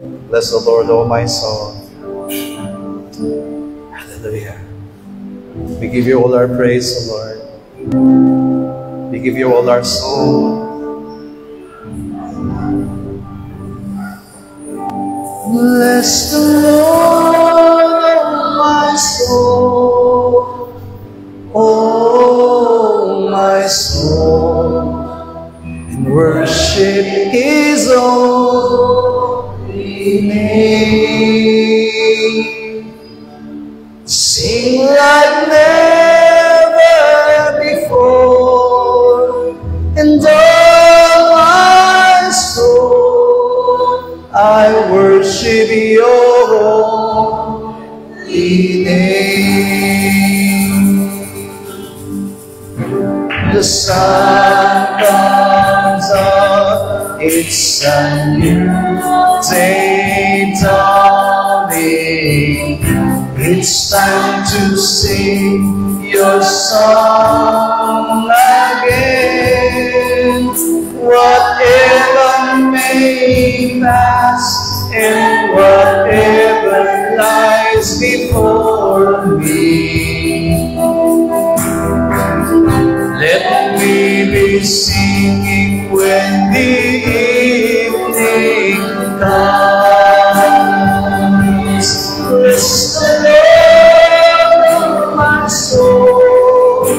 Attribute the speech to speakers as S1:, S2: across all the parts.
S1: Bless the Lord, O my soul. Hallelujah. We give you all our praise, O Lord. We give you all our soul. Bless the Lord, O my soul. O my soul. And worship His holy name. Sing like never before, and all my soul I worship your holy name. The sun comes up, it's a new day dawning. It's time to sing your song again. Whatever may pass and whatever lies before me, let me be singing when the evening comes. Bless the Lord, oh my soul,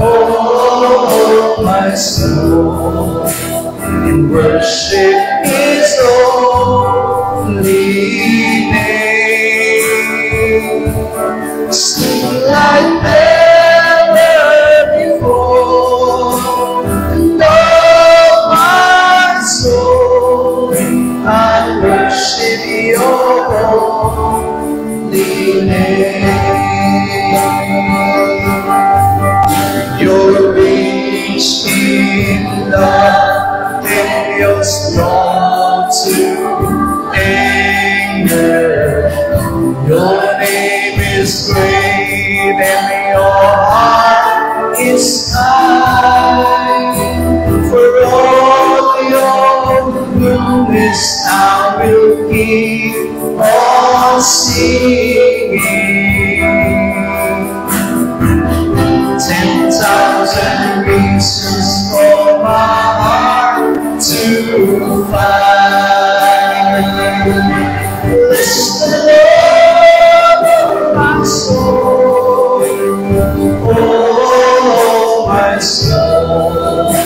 S1: oh my soul, and worship His holy name. Sing like never before, and all my soul I worship your holy name. You're rich in love and you're strong to anger. Your name is great and your heart is kind. For all your goodness I will keep on singing. 10,000 reasons for my heart to find. Bless the Lord, oh my soul, oh my soul,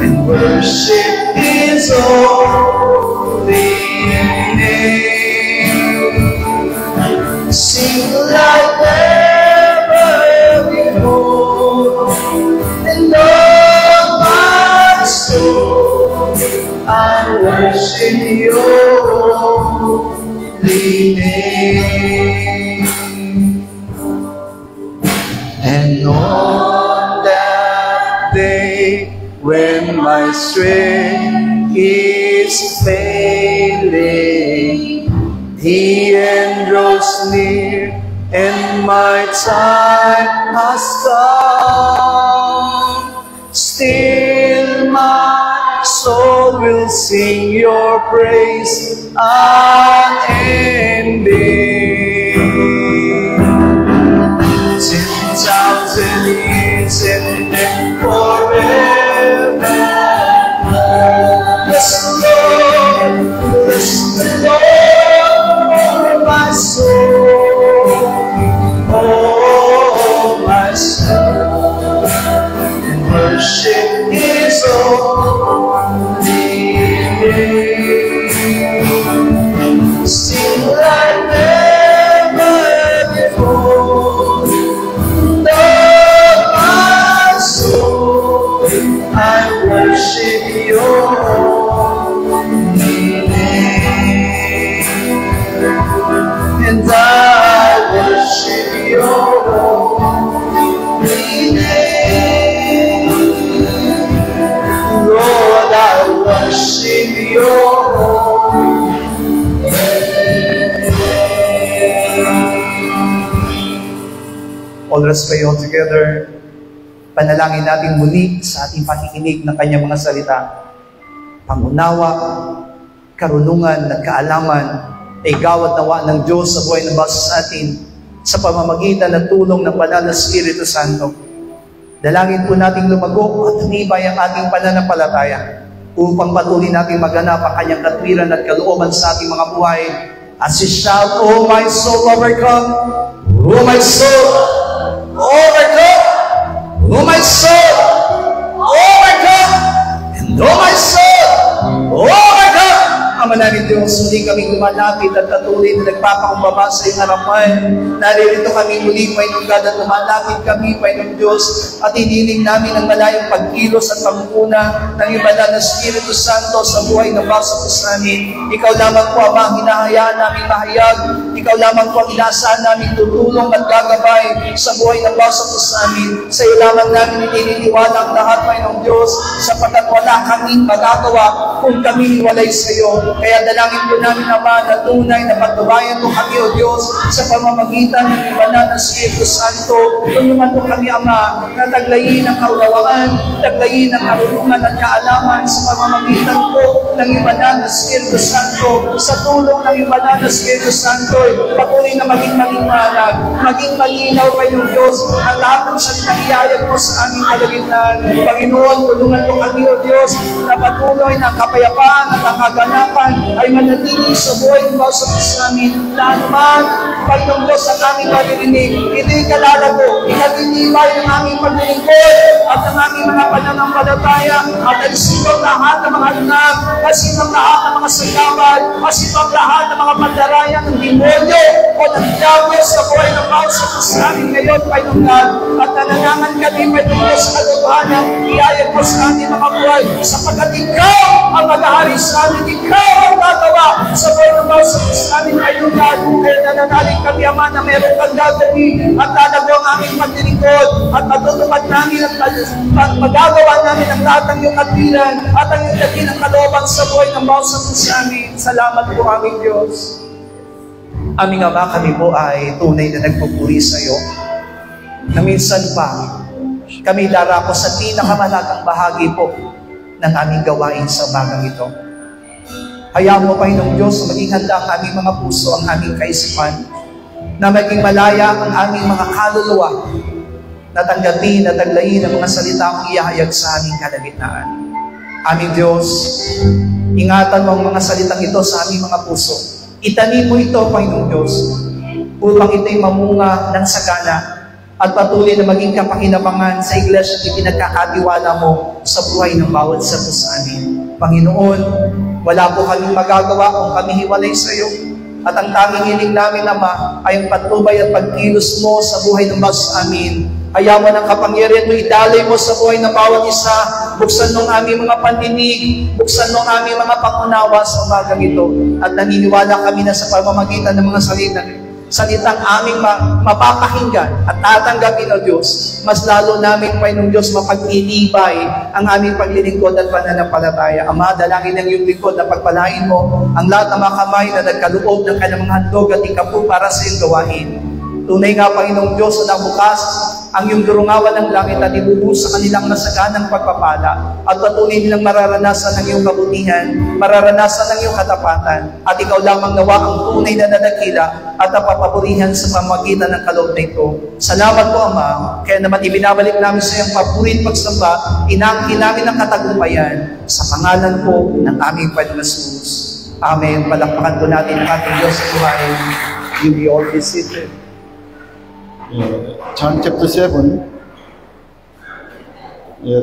S1: and worship His holy name. Sing like never before, and all my soul I worship your holy name. And on that day when my strength is failing, the end draws near and my time has come. Still my soul will sing your praise unending. 10,000 years and then forever. Bless the Lord, bless the Lord, oh my soul, oh my soul, and worship His holy name. Sing like never before, and all my soul I worship your holy name, and I worship your holy name. Lord, I worship your holy name. All let's pray all together. Panalangin natin muli sa ating pakikinig ng Kanyang mga salita. Pangunawa, karunungan at kaalaman ay gawad nawa ng Diyos sa buhay ng bawat sa atin sa pamamagitan ng tulong ng Banal na Espiritu Santo. Dalangin po nating lumago at tumibay ang ating pananampalataya upang patuloy natin maganap ang kanyang katwiran at kalooban sa ating mga buhay. As we shout, "Oh my soul, overcome! Oh my soul, overcome! Oh my soul, overcome! And oh my soul, overcome!" Ama namin Diyos, muli kami lumalapit at patuloy na nagpapakumbaba sa iyong harapan. Naririto kami muli, Panginoong God, at lumalapit kami, Panginoong Diyos, at hiniling namin ang malayong pagkilos at panguna ng iyong banal na Espiritu Santo sa buhay ng bawat isa namin. Ikaw lamang po, Ama, ang hinahayaan namin mahayag. Ikaw lamang po ang inaasahan namin tutulong at gagabay sa buhay ng bawat isa namin. Sa iyo lamang namin ininiwala ang lahat, Panginoong Diyos, sapagkat wala kaming magagawa kung kami walay sa iyo. Kaya dalangin po namin, Ama, na tunay na pagbabayan mo kami, O Diyos, sa pamamagitan ng banal na Espiritu Santo. Tulungan po kami, Ama, na taglayin ang kaunawaan, taglayin ang karunungan at kaalaman sa pamamagitan po ng banal na Espiritu Santo. Sa tulong ng banal na Espiritu Santo, patuloy na maging maliwanag, maging malinaw, Panginoong Diyos, ang lahat ng salitang iyayag mo sa aming kalagitnaan. Panginoon, tulungan po kami, O Diyos, na patuloy na kapayapaan at ang kaganapan ay manatili sa buhay ng bawat isa namin. Na anuman, Panginoong Diyos, ang aming maririnig, ito'y kalalago, ikalilibay ng aming paglilingkod at ng aming mga pananampalataya at alisin lahat ng mga lunag, alisin lahat ng mga sagabal, alisin lahat ng mga pandaraya ng demonyo o ng diablo sa buhay ng bawat isa namin ngayon, Panginoong God. At nananangan kami, Panginoong Diyos, sa katotohanan, iyayag mo sa aming mga buhay, sapagkat ikaw ang mag-ahari sa amin, ikaw ang gagawa sa buhay ng bawat isa namin, Panginoong God. Kaya nananalig kami, Ama, na meron kang gagawin at lalago ang aming paglilingkod at matutupad namin at magagawa namin ang lahat ng iyong katwiran at ang iyong dakilang kalooban sa buhay ng bawat isa namin. Salamat po, aming Diyos. Aming Ama, kami po ay tunay na nagpupuri sa iyo na minsan pa kami darako sa pinakamalagang bahagi po ng aming gawain sa umagang ito. Hayaan mo, Panginoong Diyos, maging handa ang aming mga puso, ang aming kaisipan, na maging malaya ang aming mga kaluluwa, na tanggapin at taglayin ang mga salita ang iyahayag sa aming kalagitnaan. Aming Diyos, ingatan mo ang mga salitang ito sa aming mga puso. Itanim mo ito, Panginoong Diyos, upang ito'y mamunga ng sagana at patuloy na maging kapakinabangan sa iglesia na pinagkakatiwala mo sa buhay ng bawat isa sa amin. Panginoon, wala po kaming magagawa kung kami hiwalay sa iyo. At ang tanging hiling namin, Ama, ay ang patnubay at pagkilos mo sa buhay ng bawat sa amin. Ayaw mo ng kapangyarihan mo, idalay mo sa buhay ng bawat isa. Buksan mo ang aming mga pandinig, buksan mo ang aming mga pangunawa sa umagang ito. At naniniwala kami na sa pamamagitan ng mga salitang aming mapapakinggan at tatanggapin, O Diyos, mas lalo namin, Panginoong Diyos, mapag-ilibay ang aming paglilingkod at pananampalataya. Ama, dalangin ng iyong lingkod na pagpalain mo ang lahat ng mga kamay na nagkaloob ng kanyang mga handog at ikapu para sa iyong gawain. Tunay nga, Panginoong Diyos, na bukas ang iyong durungawan ng langit at ibubuhos sa kanilang nasaganang pagpapala at patuloy nilang mararanasan ng iyong kabutihan, mararanasan ng iyong katapatan, at ikaw lamang nawa ang tunay na nadakila at napapapurihan sa pamamagitan ng kaloob na ito. Salamat po, Ama, kaya naman ibinabalik namin sa iyong papurit pagsamba, inangkin namin ang katagumpayan sa pangalan po ng aming Panginoon Jesus. Amen. Palakpakan po natin ang ating Diyos sa buhay. You be all visited.
S2: John chapter 7,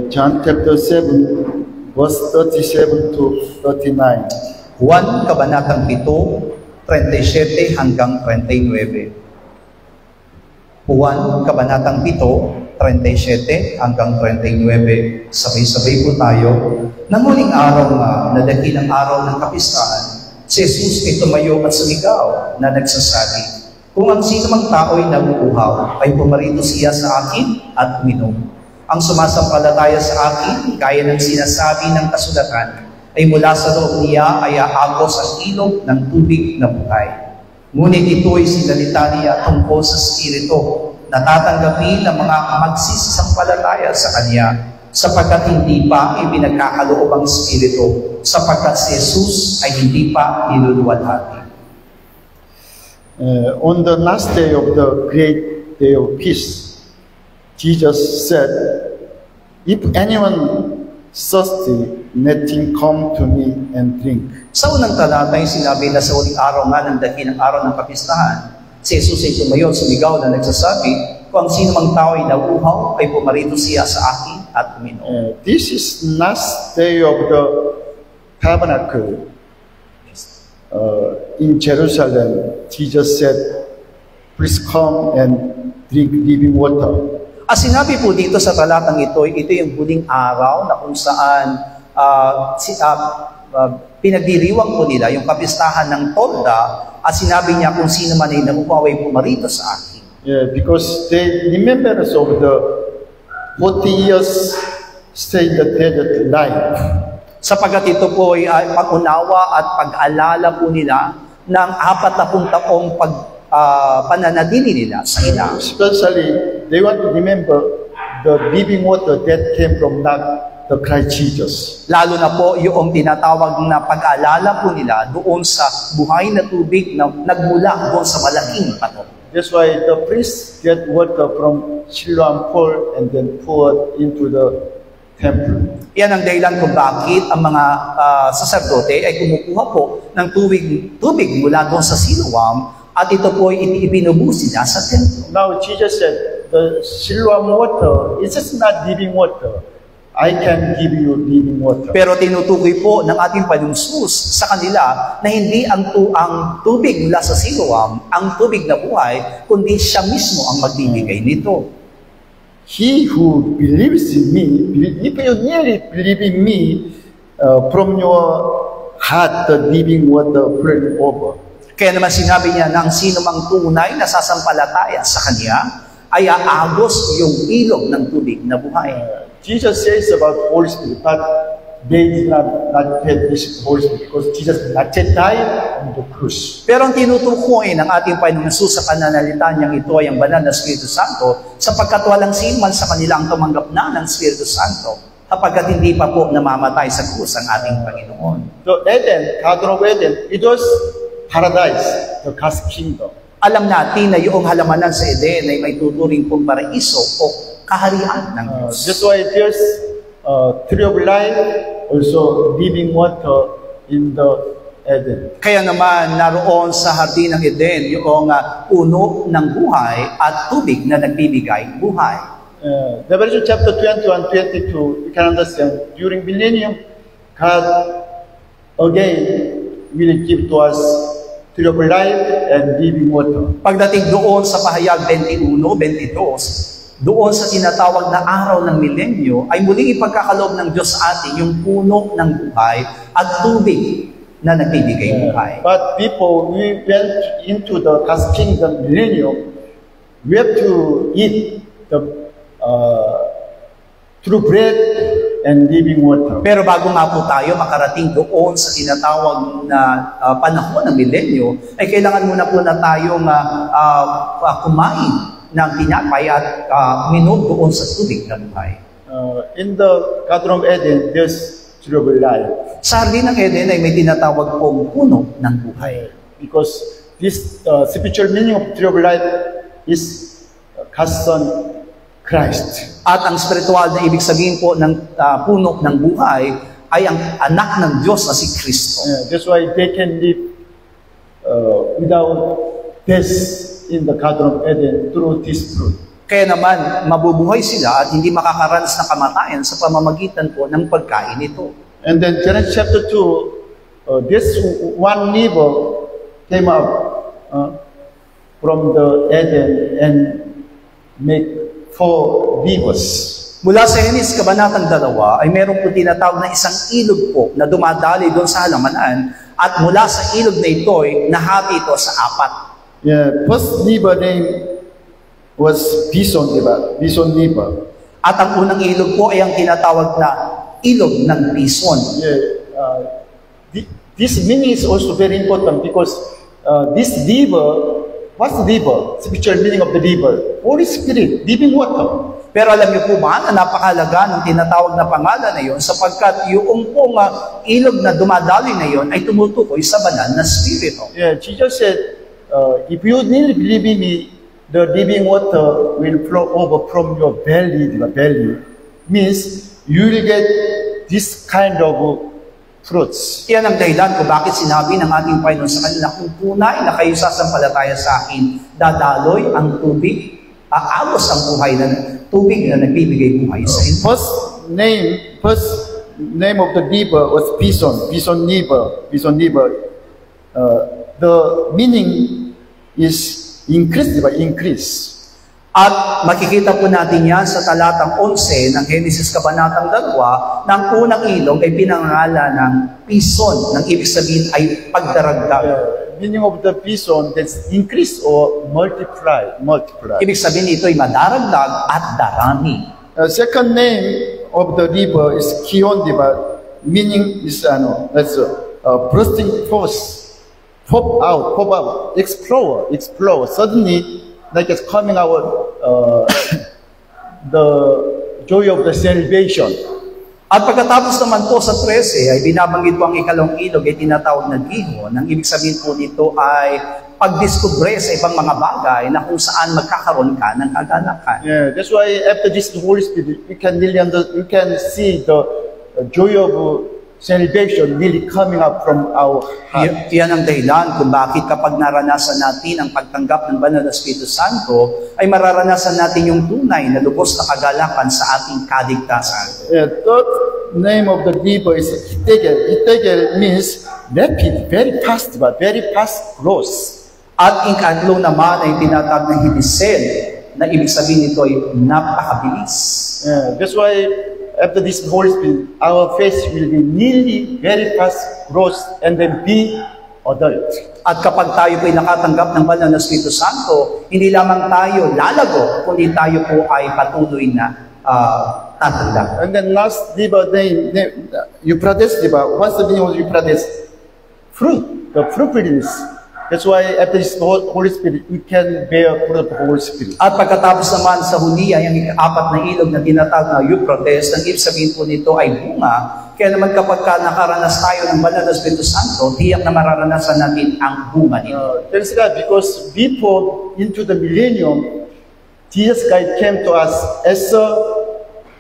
S2: John chapter 7, verse 37 to 39.
S1: Juan, Kabanatang 7, 37 hanggang 39. Juan, Kabanatang 7, 37 hanggang 39. Sabay-sabay po tayo. Nang huling araw nga, na dakilang araw ng kapistahan, si Jesus ay tumayo at sumigaw na nagsasabi, "Kung ang sino mang tao'y naguuhaw, ay pumarito siya sa akin at uminom. Ang sumasampalataya sa akin, gaya ng sinasabi ng kasulatan, ay mula sa loob niya ay aagos ang ilog ng tubig na buhay." Ngunit ito'y sinalita niya tungkol sa Espiritu na tatanggapin ng mga magsisampalataya sa Kanya. sapagkat hindi pa ipinagkakaloob ang Espiritu, sapagkat si Jesus ay hindi pa niluluwalhati.
S2: On the last day of the great day of peace, Jesus said, "If anyone thirsty, let him come to me and drink."
S1: Sa unang talata ay sinabi na sa uling araw nga ng dakilang araw ng kapistahan, si Jesus ay tumayo at sumigaw na nagsasabi, "Kung sino mang tao ay nauuhaw, ay pumarito siya sa akin at uminom."
S2: This is last day of the tabernacle in Jerusalem. Jesus said, "Please come and drink living water."
S1: Sinabi po dito sa talatang ito yung huling araw na kung saan pinagdiriwang po nila yung kapistahan ng Tolda, at sinabi niya kung sino man ay nauuhaw ay pumarito sa akin.
S2: Yeah, because they remember of the 40 years stay in the desert life.
S1: Sapagkat ito po ay pag-unawa at pag-alala po nila ng 40 taong pananatili nila sa ila.
S2: Especially, they want to remember the living water that came from the Christ Jesus.
S1: Lalo na po yung tinatawag na pag-alala po nila doon sa buhay na tubig na nagmula doon sa malaking bato.
S2: That's why the priests get water from Siloam pool and then poured into the temple.
S1: Yan ang dahilan kung bakit ang mga saserdote ay kumukuha po ng tubig mula doon sa Siloam, at ito po ay ibinubusi na sa templo.
S2: Now Jesus said, the Siloam water is just not living water. I can give you living water.
S1: Pero tinutukoy po ng ating Panginoong Jesus sa kanila na hindi ang tubig mula sa Siloam ang tubig na buhay, kundi siya mismo ang magbibigay nito.
S2: He who believes in me, if you really believe in me, from your heart the living water flowing over.
S1: Kaya naman sinabi niya na ang sino mang tunay na sasampalataya sa Kanya ay aagos yung ilog ng tubig na buhay.
S2: Jesus says about Holy Spirit, but they did not get this Holy Spirit because Jesus did not die on the cross.
S1: Pero ang tinutukoy ng ating Panginoong Hesus sa pananalita niyang ito ay ang banal na Espiritu Santo, sapagkat walang siman sa kanila ang tumanggap na ng Espiritu Santo, kapagkat hindi pa po namamatay sa krus ang ating Panginoon.
S2: So Eden, Garden of Eden, it was paradise, the God's kingdom.
S1: Alam natin na yung halamanan sa Eden ay may tuturing pong paraiso o kaharian ng Diyos.
S2: That's why there's tree of life, also living water in the Eden.
S1: Kaya naman naroon sa hardin ng Eden yung puno ng buhay at tubig na nagbibigay buhay.
S2: Revelation chapter 21, 22, you can understand, during millennium, God again will give to us tree of life and living water. Pagdating
S1: doon sa pahayag 21, 22, doon sa tinatawag na araw ng milenyo, ay muling ipagkakaloob ng Diyos sa atin yung puno ng buhay at tubig na nagbibigay buhay.
S2: But before we went into the God's kingdom millennium, we have to eat the true bread and living water.
S1: Pero bago nga po tayo makarating doon sa tinatawag na panahon ng milenyo, ay kailangan muna po na tayong kumain ng tinapay at minom doon sa tubig na buhay.
S2: In the Garden of Eden, there's tree of life.
S1: Sa hardin ng Eden ay may tinatawag pong puno ng buhay.
S2: Because this spiritual meaning of tree of life is God's Son, Christ.
S1: At ang spiritual na ibig sabihin po ng puno ng buhay ay ang anak ng Diyos na si Kristo.
S2: That's why they can live without death in the Garden of Eden through this fruit.
S1: Kaya naman, mabubuhay sila at hindi makakaranas ng kamatayan sa pamamagitan po ng pagkain nito.
S2: And then Genesis chapter 2, this one neighbor came up from the Eden and make 4 rivers.
S1: Mula sa Genesis Kabanatang 2 ay meron po tinatawag na isang ilog po na dumadali doon sa halamanan, at mula sa ilog na ito ay nahati ito sa 4.
S2: Yeah, first river name was Bison River. Bison River.
S1: At ang unang ilog po ay ang tinatawag na ilog ng Bison.
S2: Yeah, this meaning is also very important because this river, what's the river? Spiritual meaning of the river. Holy Spirit, living water.
S1: Pero alam niyo po ba na napakalaga ng tinatawag na pangalan na yon sapagkat yung pong ilog na dumadaloy na yon ay tumutukoy sa banal na Espiritu.
S2: Yeah, Jesus said, if you really believe in me, the living water will flow over from your belly. Means you will get this kind of fruits.
S1: Yan ang dahilan kung bakit sinabi ng ating Panginoon sa kanila, kung tunay na kayo sasampalataya sa akin, dadaloy ang tubig, aagos ang buhay na tubig na nagbibigay buhay sa inyo.
S2: First name of the river was Pison River. The meaning is increase.
S1: At makikita po natin yan sa talatang 11 ng Genesis Kabanatang 2 na ang unang ilog ay pinangalan ng Pison, nang ibig sabihin ay pagdaragdag.
S2: Meaning of the Pison, that's increase or multiply.
S1: Ibig sabihin ito ay madaragdag at darami.
S2: Second name of the river is Kion River, meaning is that's bursting force, pop out, explore. Suddenly, like it's coming out the joy of the salvation.
S1: At pagkatapos naman po sa 13 ay binabanggit po ang ikalawang ilog ay tinatawag na Gihon. Ang ibig sabihin po nito ay pagdiskubre sa ibang mga bagay na kung saan magkakaroon ka ng kagalakan.
S2: Yeah, that's why after this Holy Spirit, you can see the joy of salvation really coming up from our heart.
S1: Yan ang dahilan kung bakit kapag naranasan natin ang pagtanggap ng Banal na Espiritu Santo, ay mararanasan natin yung tunay na lubos na kagalakan sa ating kaligtasan.
S2: Third name of the river is Hitegel. Hitegel means rapid, very fast growth.
S1: At ikatlo naman ay tinatawag na Hidisel, na ibig sabihin nito ay napakabilis.
S2: That's why after this Holy Spirit, our faith will be nearly very fast growth and then be adult.
S1: At kapag tayo po ay nakatanggap ng Banal na Espiritu Santo, hindi lamang tayo lalago, kundi tayo po ay patuloy na tatanda.
S2: And then last river, Euphrates river. What's the meaning of Euphrates? Fruit, the fruitfulness. That's why after this Holy Spirit, we can bear fruit of the Holy Spirit.
S1: At pagkatapos naman sa huli ay ang ika-4 na ilog na tinatawag na Euphrates, ang ibig sabihin po nito ay bunga. Kaya naman kapag nakaranas tayo ng Banal na Espiritu Santo, tiyak na mararanasan natin ang bunga nito.
S2: Thanks God, because before into the millennium, Jesus Christ came to us as a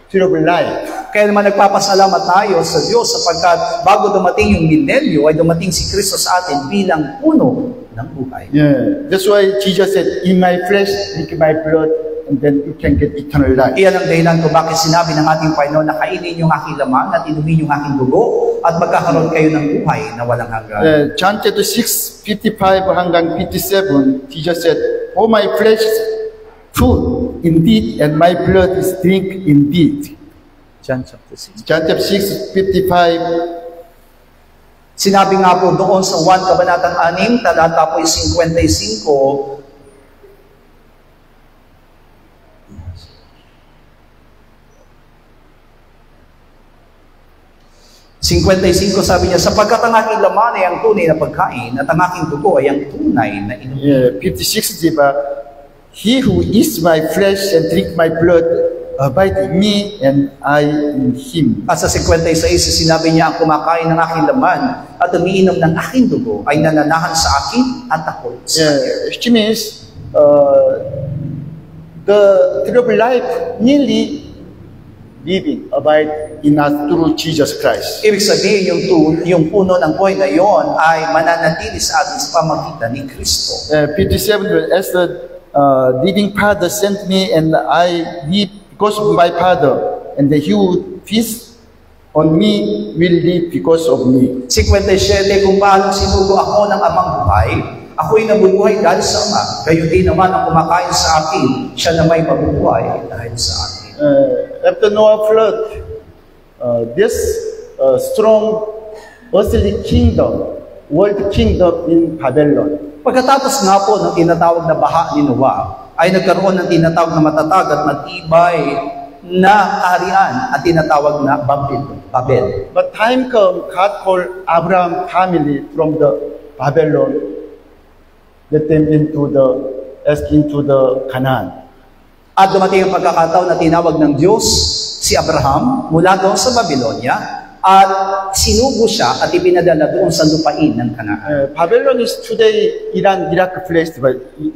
S2: tree of life.
S1: Kaya naman nagpapasalamat tayo sa Diyos sapagkat bago dumating yung milenyo, ay dumating si Kristo sa atin bilang puno ng buhay.
S2: Yeah, that's why Jesus said, "In my flesh, drink my blood, and then you can get eternal life."
S1: Iyan ang dahilan kung bakit sinabi ng ating Panginoon na kainin yung aking laman at inumin yung aking dugo at magkakaroon kayo ng buhay na walang hanggan.
S2: John chapter 6:55 hanggang 57, Jesus said, "For my flesh is food indeed, and my blood is drink indeed."
S1: John chapter 6.
S2: John chapter 6:55.
S1: Sinabi nga po doon sa 1 Kabanatang 6, talata po 55, sabi niya, sapagkat ang aking laman ay ang tunay na pagkain at ang aking dugo ay ang tunay na inumin.
S2: 56, diba? He who eats my flesh and drink my blood abide in me and I in him.
S1: At sa 56, sinabi niya, ang kumakain ng aking laman at umiinom ng aking dugo ay nananahan sa akin at ako sa kanya.
S2: Which means the tree of life nearly living abide in us through Jesus Christ.
S1: Ibig sabihin, yung puno ng buhay na yon ay mananatili sa atin sa pamagitan ni Kristo.
S2: 57, as the living Father sent me and I live because of my Father, and the he who feeds on me will live because of me. 57,
S1: kung paano sinugo ako ng amang buhay, ako'y nabubuhay dahil sa Ama, gayon din naman ang kumakain sa akin, siya na may mabubuhay dahil sa akin.
S2: After Noah flood, this strong earthly kingdom, world kingdom in Babylon. Pagkatapos nga po ng tinatawag na baha ni Noah, ay nagkaroon ng tinatawag na matatag at matibay na kaharian at tinatawag na Babel. But time come, God called Abraham family from the Babylon, let them into the Canaan.
S1: At dumating ang pagkakataon na tinawag ng Diyos si Abraham mula doon sa Babylonia at sinugo siya at ipinadala doon sa lupain ng Kanaan.
S2: Babylon is today Iran, Iraq place,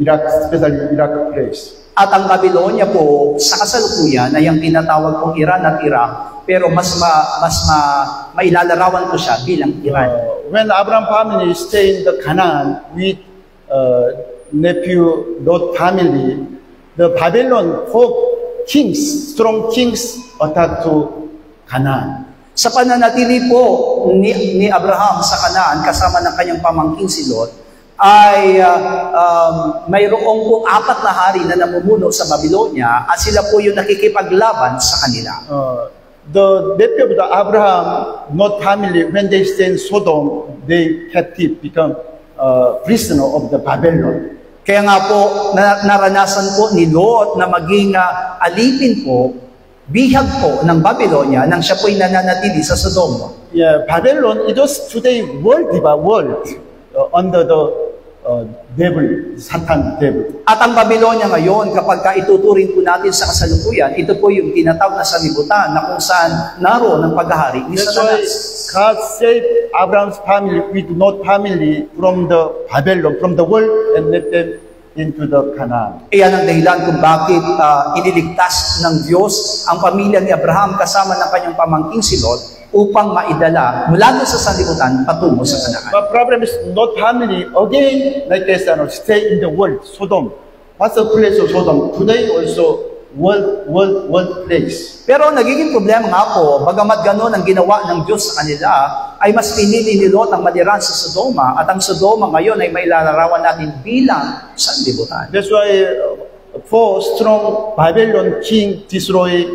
S2: Iraq, especially Iraq place.
S1: At ang Babylonia po sa kasalukuyan ay ang tinatawag kong Iran at Iraq, pero mailalarawan ko siya bilang Iran.
S2: When Abraham family stay in the Canaan with nephew Lot family, the Babylon kings, strong kings attack to Canaan.
S1: Sa pananatili po ni Abraham sa Kanaan kasama ng kanyang pamangkin si Lot, ay mayroong po 4 na hari na namumuno sa Babylonia at sila po yung nakikipaglaban sa kanila.
S2: The nephew of the Abraham, Lot family, when they stay in Sodom, they captive, become prisoner of the Babylon.
S1: Kaya nga po, naranasan po ni Lot na maging alipin po, bihag po ng Babylonia nang siya po'y nananatili sa Sodom.
S2: Yeah, Babylon, it was today world under the devil, Satan devil.
S1: At ang Babylonia ngayon, kapag ituturing po natin sa kasalukuyan, ito po yung tinatawag na sanlibutan na kung saan naroon ang paghahari ni
S2: That's why
S1: Satanas.
S2: God saved Abraham's family with Lot family from the Babylon, from the world, and let them into the Canaan.
S1: Iyan ang dahilan kung bakit iniligtas ng Diyos ang pamilya ni Abraham kasama ng kanyang pamangking si Lot upang maidala mula sa sanlibutan patungo sa Kanaan.
S2: But problem is Lot family again, like I said, stay in the world, Sodom. What's the place of Sodom? Today also world place.
S1: Pero nagiging problema nga po, bagamat gano'n ang ginawa ng Diyos sa kanila, ay mas pinili ni Lot ang maliran sa Sodoma, at ang Sodoma ngayon ay mailalarawan natin bilang sanlibutan.
S2: That's why for strong Babylon king destroy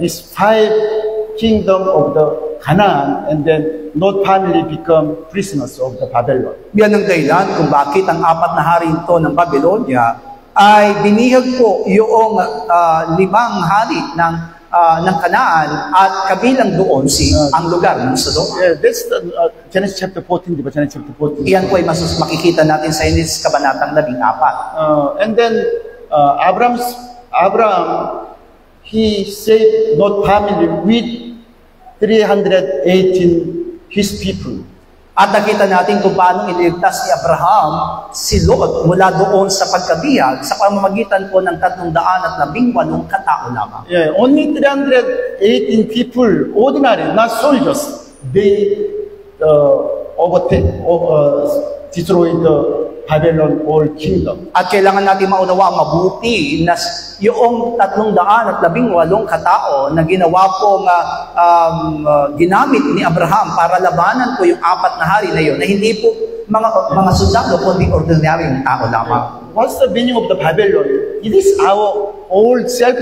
S2: this 5 kingdom of the Canaan, and then Lot family become prisoners of the Babylon.
S1: Yan ang dahilan kung bakit ang 4 na hari ito ng Babylonia ay binihag po yung 5 hari ng Kanaan at kabilang doon ang lugar ng Sodoma.
S2: Yeah, that's Genesis chapter 14, di ba? Genesis chapter 14.
S1: Iyan po ay makikita natin sa Genesis kabanatang 14.
S2: And then Abraham, he saved Lot family with 318 his people.
S1: At nakita natin kung paano iniligtas ni Abraham si Lot mula doon sa pagkabihag sa pamamagitan po ng 318 katao lamang.
S2: Yeah, only 318 people, ordinary, not soldiers, they destroyed the Babylon old kingdom.
S1: At kailangan natin maunawa mabuti na yung 318 katao na ginawa pong ginamit ni Abraham para labanan po yung 4 na hari na yun, na hindi po mga sundalo, kundi ordinaryong tao lamang.
S2: What's the meaning of the Babylon? It is our old self,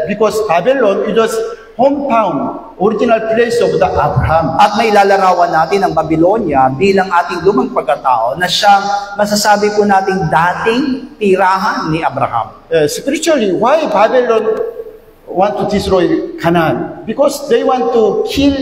S2: because Babylon, it was hometown, original place of the Abraham.
S1: At may lalarawan natin ang Babylonia bilang ating lumang pagkatao na siyang masasabi po nating dating tirahan ni Abraham.
S2: Spiritually, why Babylon want to destroy Canaan? Because they want to kill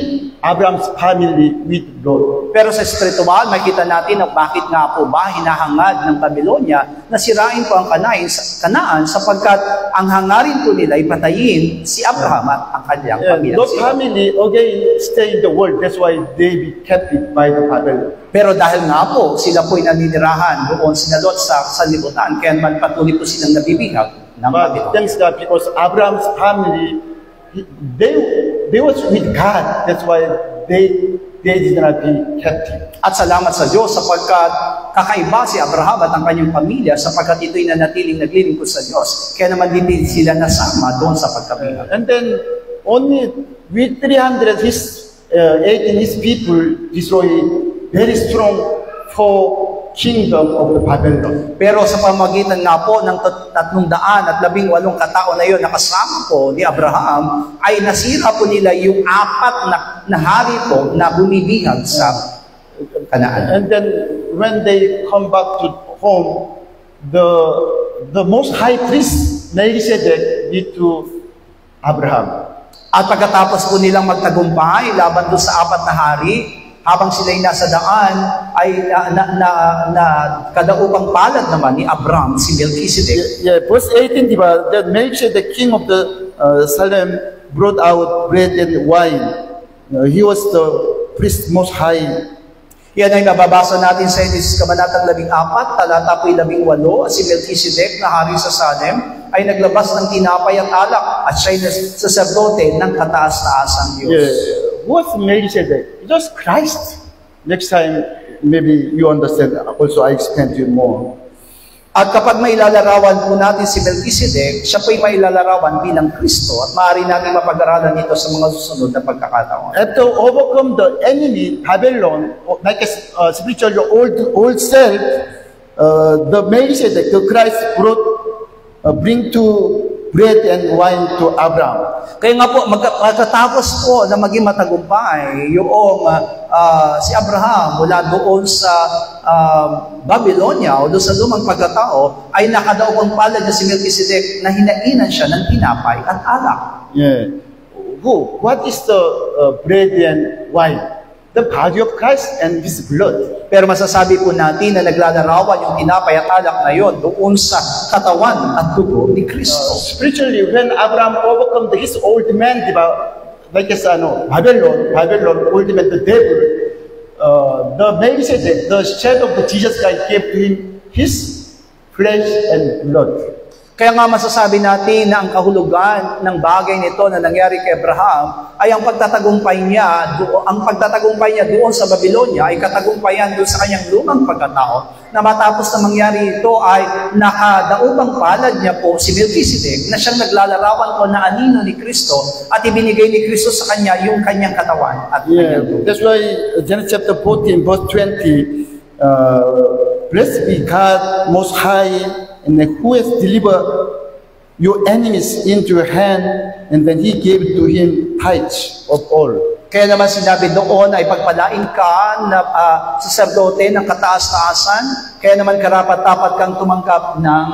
S2: Abraham's family with Lot.
S1: Pero sa espiritual, makita natin na bakit nga po ba hinahangad ng Babylonia na sirain po ang Kanaan sapagkat ang hangarin po nila ay patayin si Abraham at ang kanyang pamilya.
S2: Lot family again stay in the world. That's why they be captive by the Babylon.
S1: Pero dahil nga po, sila po'y naninirahan doon sina Lot sa sanlibutan, kaya man patuloy po silang nabibihag ng Babylonia.
S2: But thanks God, because Abraham's family, they was with God. That's why they did not be captive.
S1: At salamat sa Diyos sapagkat kakaiba si Abraham at ang kanyang pamilya sapagkat ito'y nanatiling naglilingkod sa Diyos. Kaya naman din sila nasama doon sa pagkabihag.
S2: And then only with 300 his people destroy very strong for kingdom of the Babylon.
S1: Pero sa pamagitan nga po ng 318 katao na yun na kasama po ni Abraham, ay nasira po nila yung 4 na hari po na bumibihag sa Kanaan.
S2: And then when they come back to home, the most high priest Melchizedek did to Abraham.
S1: At pagkatapos po nilang magtagumpay laban doon sa 4 na hari, Habang sila'y nasa daan, ay kadaupang palad naman ni Abraham, si Melchizedek.
S2: Yeah, verse 18, diba? That Melchizedek, the king of the Salem, brought out bread and wine. He was the priest most high.
S1: Yan ay nababasa natin sa Genesis Kabanatang 14, talata po'y 18, si Melchizedek na hari sa Salem ay naglabas ng tinapay at alak at siya'y saserdote ng kataas-taasang Diyos.
S2: Yeah. What's Melchizedek? Just Christ. Next time, maybe you understand. Also, I explain to you more.
S1: At kapag mailalarawan po natin si Melchizedek, siya po'y mailalarawan bilang Kristo at maaari natin mapag-aralan ito sa mga susunod na pagkakataon.
S2: And to overcome the enemy, Babylon, like a spiritual old self, the Melchizedek, the Christ bring to bread and wine to Abraham.
S1: Kaya nga po, magkatapos po na maging matagumpay yung si Abraham mula doon sa Babylonia o doon sa lumang pagkatao, ay nakadaupang palad niya si Melchizedek na hinainan siya ng tinapay at alak.
S2: Yeah. What is the bread and wine? The body of Christ and His blood.
S1: Pero masasabi po natin na naglalarawan yung tinapay at alak na yon doon sa katawan at dugo ni Kristo.
S2: Spiritually, when Abraham overcome his old man, diba, like Babylon, old man, the devil, the Melchizedek, the shadow of the Jesus Christ gave to him his flesh and blood.
S1: Kaya nga masasabi natin na ang kahulugan ng bagay nito na nangyari kay Abraham ay ang pagtatagumpay niya doon sa Babylonia ay katagumpayan doon sa kanyang lumang pagkatao na matapos na mangyari ito ay nakadaupang palad niya po si Melchizedek na siyang naglalarawan po na anino ni Kristo at ibinigay ni Kristo sa kanya yung kanyang katawan at kanyang dugo.
S2: That's why Genesis chapter 14 verse 20, blessed be God most high, and who has delivered your enemies into your hand, and then He gave to him tithes of all.
S1: Kaya naman sinabi doon ay pagpalain ka na saserdote ng kataas-taasan, kaya naman karapat-dapat kang tumanggap ng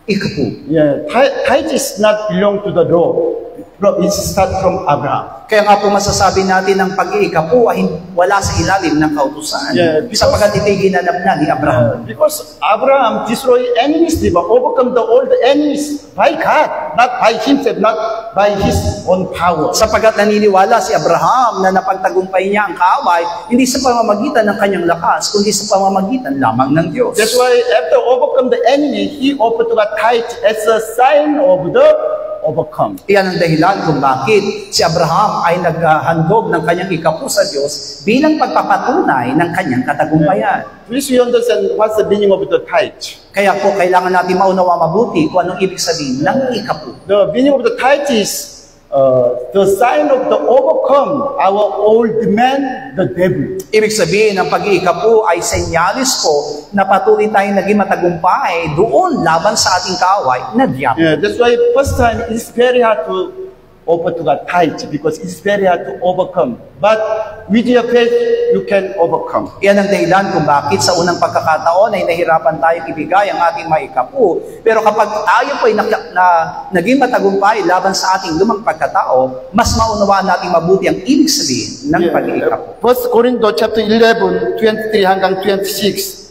S1: ikapu.
S2: Yeah, tithe is not belong to the law. It starts from Abraham.
S1: Kaya nga po masasabi natin ang pag-iikapu ay wala sa ilalim ng kautusan. Sapagkat ito'y ginanap na ni Abraham.
S2: Because Abraham destroyed enemies, diba? Overcome all the enemies by God, not by himself, not by his own power.
S1: Sapagkat naniniwala si Abraham na napagtagumpay niya ang kaaway, hindi sa pamamagitan ng kanyang lakas, kundi sa pamamagitan lamang ng Diyos.
S2: That's why after overcome the enemy, he offered to God tithe as a sign of the overcome.
S1: Iyan ang dahilan kung bakit si Abraham ay naghandog ng kanyang ikapu sa Diyos bilang pagpapatunay ng kanyang katagumpayan.
S2: Please you understand what's the meaning of the tithe.
S1: Kaya po kailangan natin maunawa mabuti kung anong ibig sabihin ng ikapu.
S2: The meaning of the tithe is the sign of the overcome our old man, the devil.
S1: Ibig sabihin ng pag-iikapu ay senyalis po na patuloy tayong naging matagumpay doon laban sa ating kaaway na diabo.
S2: Yeah, that's why first time it's very hard to offer to God tithe because it's very hard to overcome. But with your faith, you can overcome.
S1: Yan ang dahilan kung bakit sa unang pagkakataon ay nahirapan tayong ibigay ang ating maikapu. Pero kapag tayo po ay naging matagumpay laban sa ating lumang pagkatao, mas maunawaan natin mabuti ang ibig sabihin ng pag-iikapu.
S2: 1 Corinthians chapter 11, 23 hanggang 26.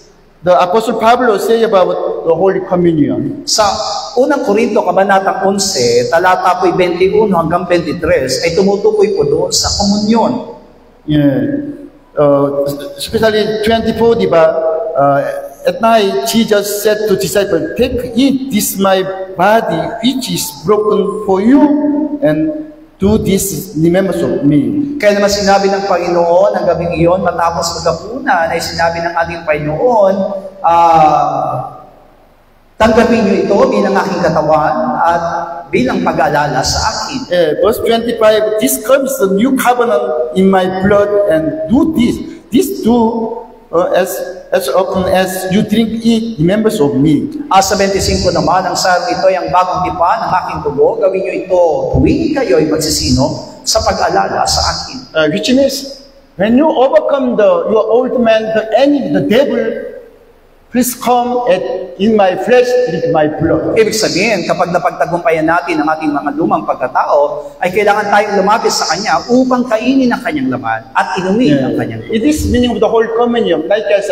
S2: The Apostle Pablo say about the Holy Communion.
S1: Sa unang Korinto, Kabanatang 11, talata po'y 21 hanggang 23, ay tumutukoy po doon sa komunyon.
S2: Yeah. Especially 24, diba? At night, Jesus said to disciples, "Take, eat this my body, which is broken for you, and do this in remembrance of me."
S1: Kaya naman sinabi ng Panginoon ang gabing iyon, matapos maghapunan, ay sinabi ng ating Panginoon, tanggapin niyo ito bilang aking katawan at bilang pag-aalala sa akin.
S2: Verse 25, "This cup is the new covenant in my blood, and do this. This do as often as you drink it, remembrance of me."
S1: Sa 25 naman, ang sarang ito ay ang bagong tipan ng aking dugo. Gawin niyo ito tuwing kayo'y magsisinom sa pag-alala sa akin.
S2: Which means, when you overcome your old man, the enemy, the devil, please come in my flesh, drink my blood.
S1: Ibig sabihin, kapag napagtagumpayan natin ang ating mga lumang pagkatao, ay kailangan tayong lumapit sa Kanya upang kainin ang Kanyang laman at inumin ang Kanyang tubig.
S2: It is meaning of the whole communion, like as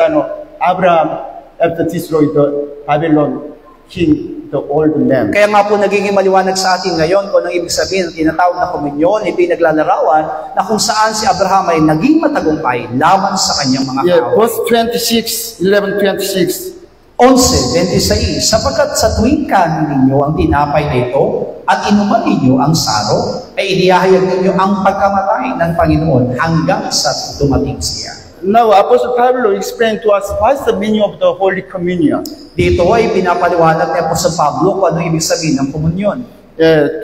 S2: Abraham after destroyed the Babylon king, the old man.
S1: Kaya nga po nagiging maliwanag sa atin ngayon kung anong ibig sabihin ng tinatawag na komunyon, iti naglalarawan na kung saan si Abraham ay naging matagumpay laban sa kanyang mga kaaway.
S2: Verse 26, 11:26.
S1: 11:26, sapagkat sa tuwing kanin ninyo ang tinapay na ito at inuman ninyo ang saro, ay inihahayag ninyo ang pagkamatay ng Panginoon hanggang sa dumating siya.
S2: Now, Apostle Pablo explained to us what's the meaning of the Holy Communion.
S1: Dito ay pinapaliwanag ni Apostol Pablo kung ano ibig sabihin ng komunyon.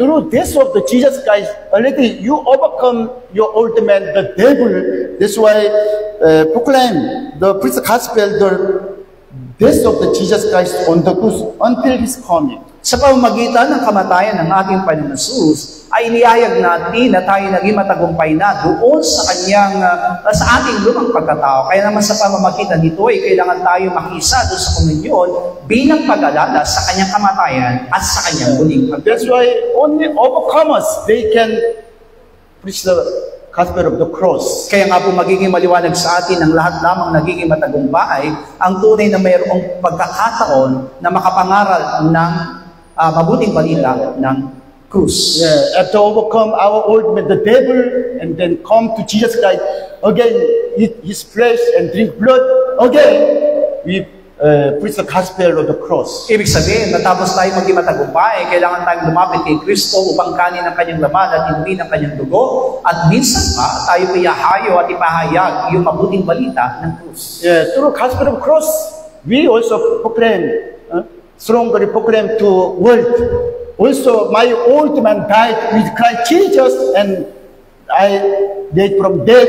S2: Through death of the Jesus Christ, already you overcome your old man, the devil. That's why proclaim the preach the gospel, the death of the Jesus Christ on the cross until His coming.
S1: Sa pamamagitan ng kamatayan ng ating Panginoon Jesus, ay inihayag natin na tayo naging matagumpay na doon sa sa ating lumang pagkatao. Kaya naman sa pamamagitan nito ay kailangan tayo makisa doon sa komunyon bilang pag-alala sa kanyang kamatayan at sa kanyang muling pagkamatay.
S2: That's why only overcomers, they can preach the gospel of the cross.
S1: Kaya nga po magiging maliwanag sa atin ang lahat lamang nagiging matagumpay ang tunay na mayroong pagkakataon na makapangaral ng mabuting balita ng krus.
S2: After overcome our old man, the devil, and then come to Jesus Christ, again eat His flesh and drink blood, again we preach the gospel of the cross.
S1: Ibig sabihin, matapos tayo maging matagumpay, kailangan tayong lumapit kay Kristo upang kanin ang kanyang laman at inumin ang kanyang dugo, at minsan pa tayo piyahayo at ipahayag yung mabuting balita ng krus.
S2: Through gospel of cross, we also proclaim, strongly proclaim to world. Also, my old man died with Christ Jesus, and I, dead from death,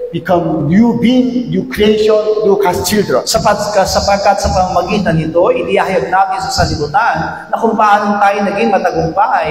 S2: become new being, new creation, new God's children.
S1: Sapagkat sa pamamagitan nito, inihayag natin sa sanlibutan na kung paano tayo naging matagumpay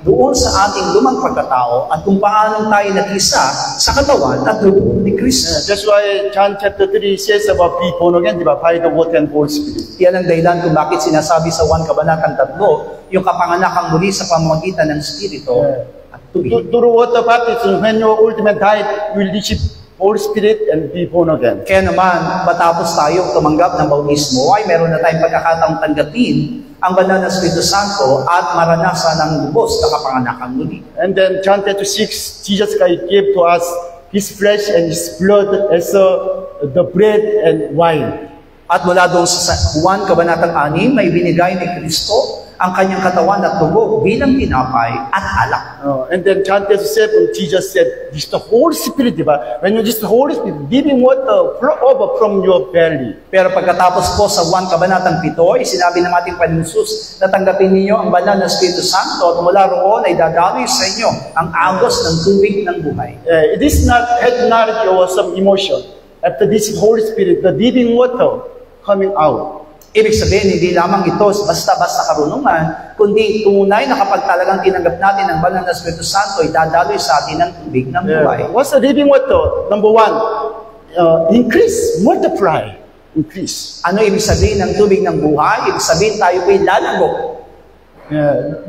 S1: doon sa ating lumang pagkatao at kung paano tayo nag-isa sa katawan at dugo ni Kristo.
S2: That's why John chapter 3 says about be born again, diba? By the water and Holy Spirit.
S1: Yan ang dahilan kung bakit sinasabi sa 1 Kabanatang 3, yung kapanganakang muli sa pamamagitan ng Espiritu at tubig.
S2: Through water baptism, when your old man died, you will receive Holy Spirit and be born again.
S1: Kaya naman, matapos tayong tumanggap ng bautismo, ay meron na tayong pagkakataong tanggapin ang banal na Espiritu Santo at maranasan ng lubos na kapanganakang muli.
S2: And then John chapter 6, Jesus Christ gave to us His flesh and His blood as the bread and wine.
S1: At mula doon sa Juan Kabanatang 6, may binigay ni Kristo ang kanyang katawan at dugo bilang tinapay at alak.
S2: And then John chapter 7, Jesus said, this is the Holy Spirit, diba? When you just the Holy Spirit, giving water flow over from your belly.
S1: Pero pagkatapos po sa 1 Kabanatang 7, sinabi ng ating Panginoon Jesus na tanggapin ninyo ang banal na Espiritu Santo at mula roon ay dadaloy sa inyo ang agos ng tubig ng buhay.
S2: It is not head knowledge or some emotion. After this Holy Spirit, the living water coming out.
S1: Ibig sabihin, hindi lamang ito basta-basta karunungan, kundi tunay na kapag talagang tinanggap natin ang banal na Espiritu Santo, ay dadaloy sa atin ang tubig ng buhay.
S2: What's the living water? Number 1, increase, multiply, increase.
S1: Ano ibig sabihin ng tubig ng buhay? Ibig sabihin tayo po'y lalago.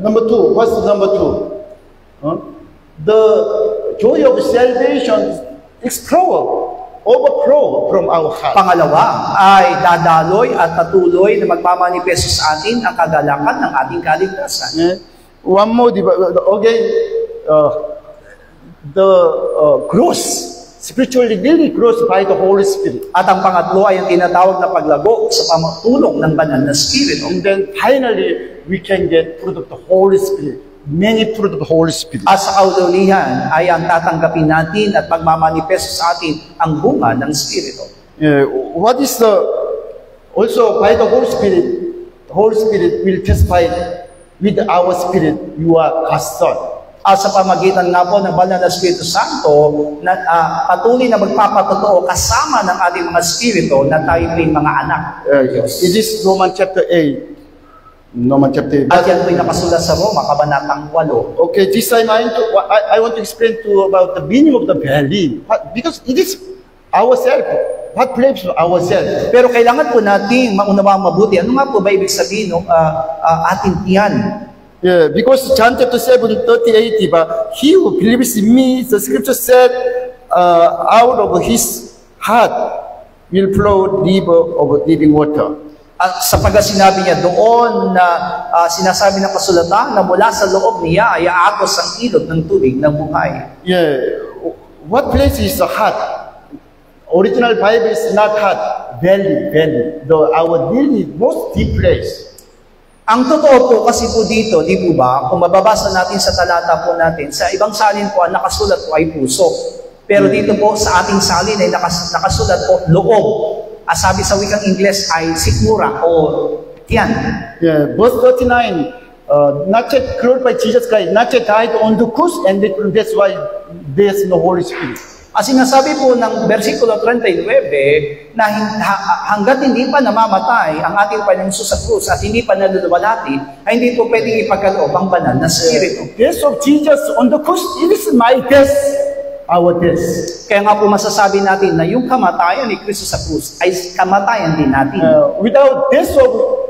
S2: Number 2, what's the number 2? The joy of salvation overflow from our heart.
S1: Pangalawa ay dadaloy at patuloy na magmamanifesto sa atin ang kagalakan ng ating kaligtasan.
S2: One more, again, the growth, spiritually really grows by the Holy Spirit.
S1: At ang pangatlo ay ang tinatawag na paglago sa pamutulong ng banal na Espiritu.
S2: And then finally, we can get fruit of the Holy Spirit. Many fruit of the Holy Spirit.
S1: At sa kaululihan ay ang tatanggapin natin at magmamanifesto sa atin ang bunga ng Espiritu.
S2: What is also by the Holy Spirit will testify with our spirit, you are God's son.
S1: At sa pamagitan nga po ng banal na Espiritu Santo, na patuloy na magpapatotoo kasama ng ating mga Espiritu na tayo ay mga anak.
S2: It is Romans chapter 8.
S1: At yan po'y nakasulat sa Roma, Kabanatang 8.
S2: Okay, this time I want to explain to you about the meaning of the belly. Because it is ourselves. what blames ourselves?
S1: Pero kailangan po nating maunawang mabuti. Ano nga po ba ibig sabihin ng ating tiyan?
S2: Yeah, because John chapter 7:38, he who believes in me, the scripture said, out of his heart will flow river of living water.
S1: Sapagat sinabi niya doon na sinasabi ng kasulatan na mula sa loob niya ay aagos ang ilog ng tubig ng buhay.
S2: Yeah, what place is the heart? Original Bible is not heart, belly. Our belly, most deep place.
S1: Ang totoo po kasi po dito, di po ba, kung mababasa natin sa talata po natin, sa ibang salin po ang nakasulat po ay puso. Pero dito po sa ating salin ay nakasulat po loob. Sabi sa wikang Ingles ay sikmura o tiyan.
S2: Yeah, verse 39, not yet glorified Jesus Christ, not yet died on the cross, and that's why there's no Holy Spirit.
S1: Sinasabi po ng versikulo 39 na hanggat hindi pa namamatay ang ating Panginoon sa krus at hindi pa naluluwalhati, ay hindi po pwedeng ipagkaloob ang banal na Espiritu.
S2: Death of Jesus on the cross, it is my death, our death.
S1: Kaya nga po masasabi natin na yung kamatayan ni Kristo sa krus ay kamatayan din natin.
S2: Without death of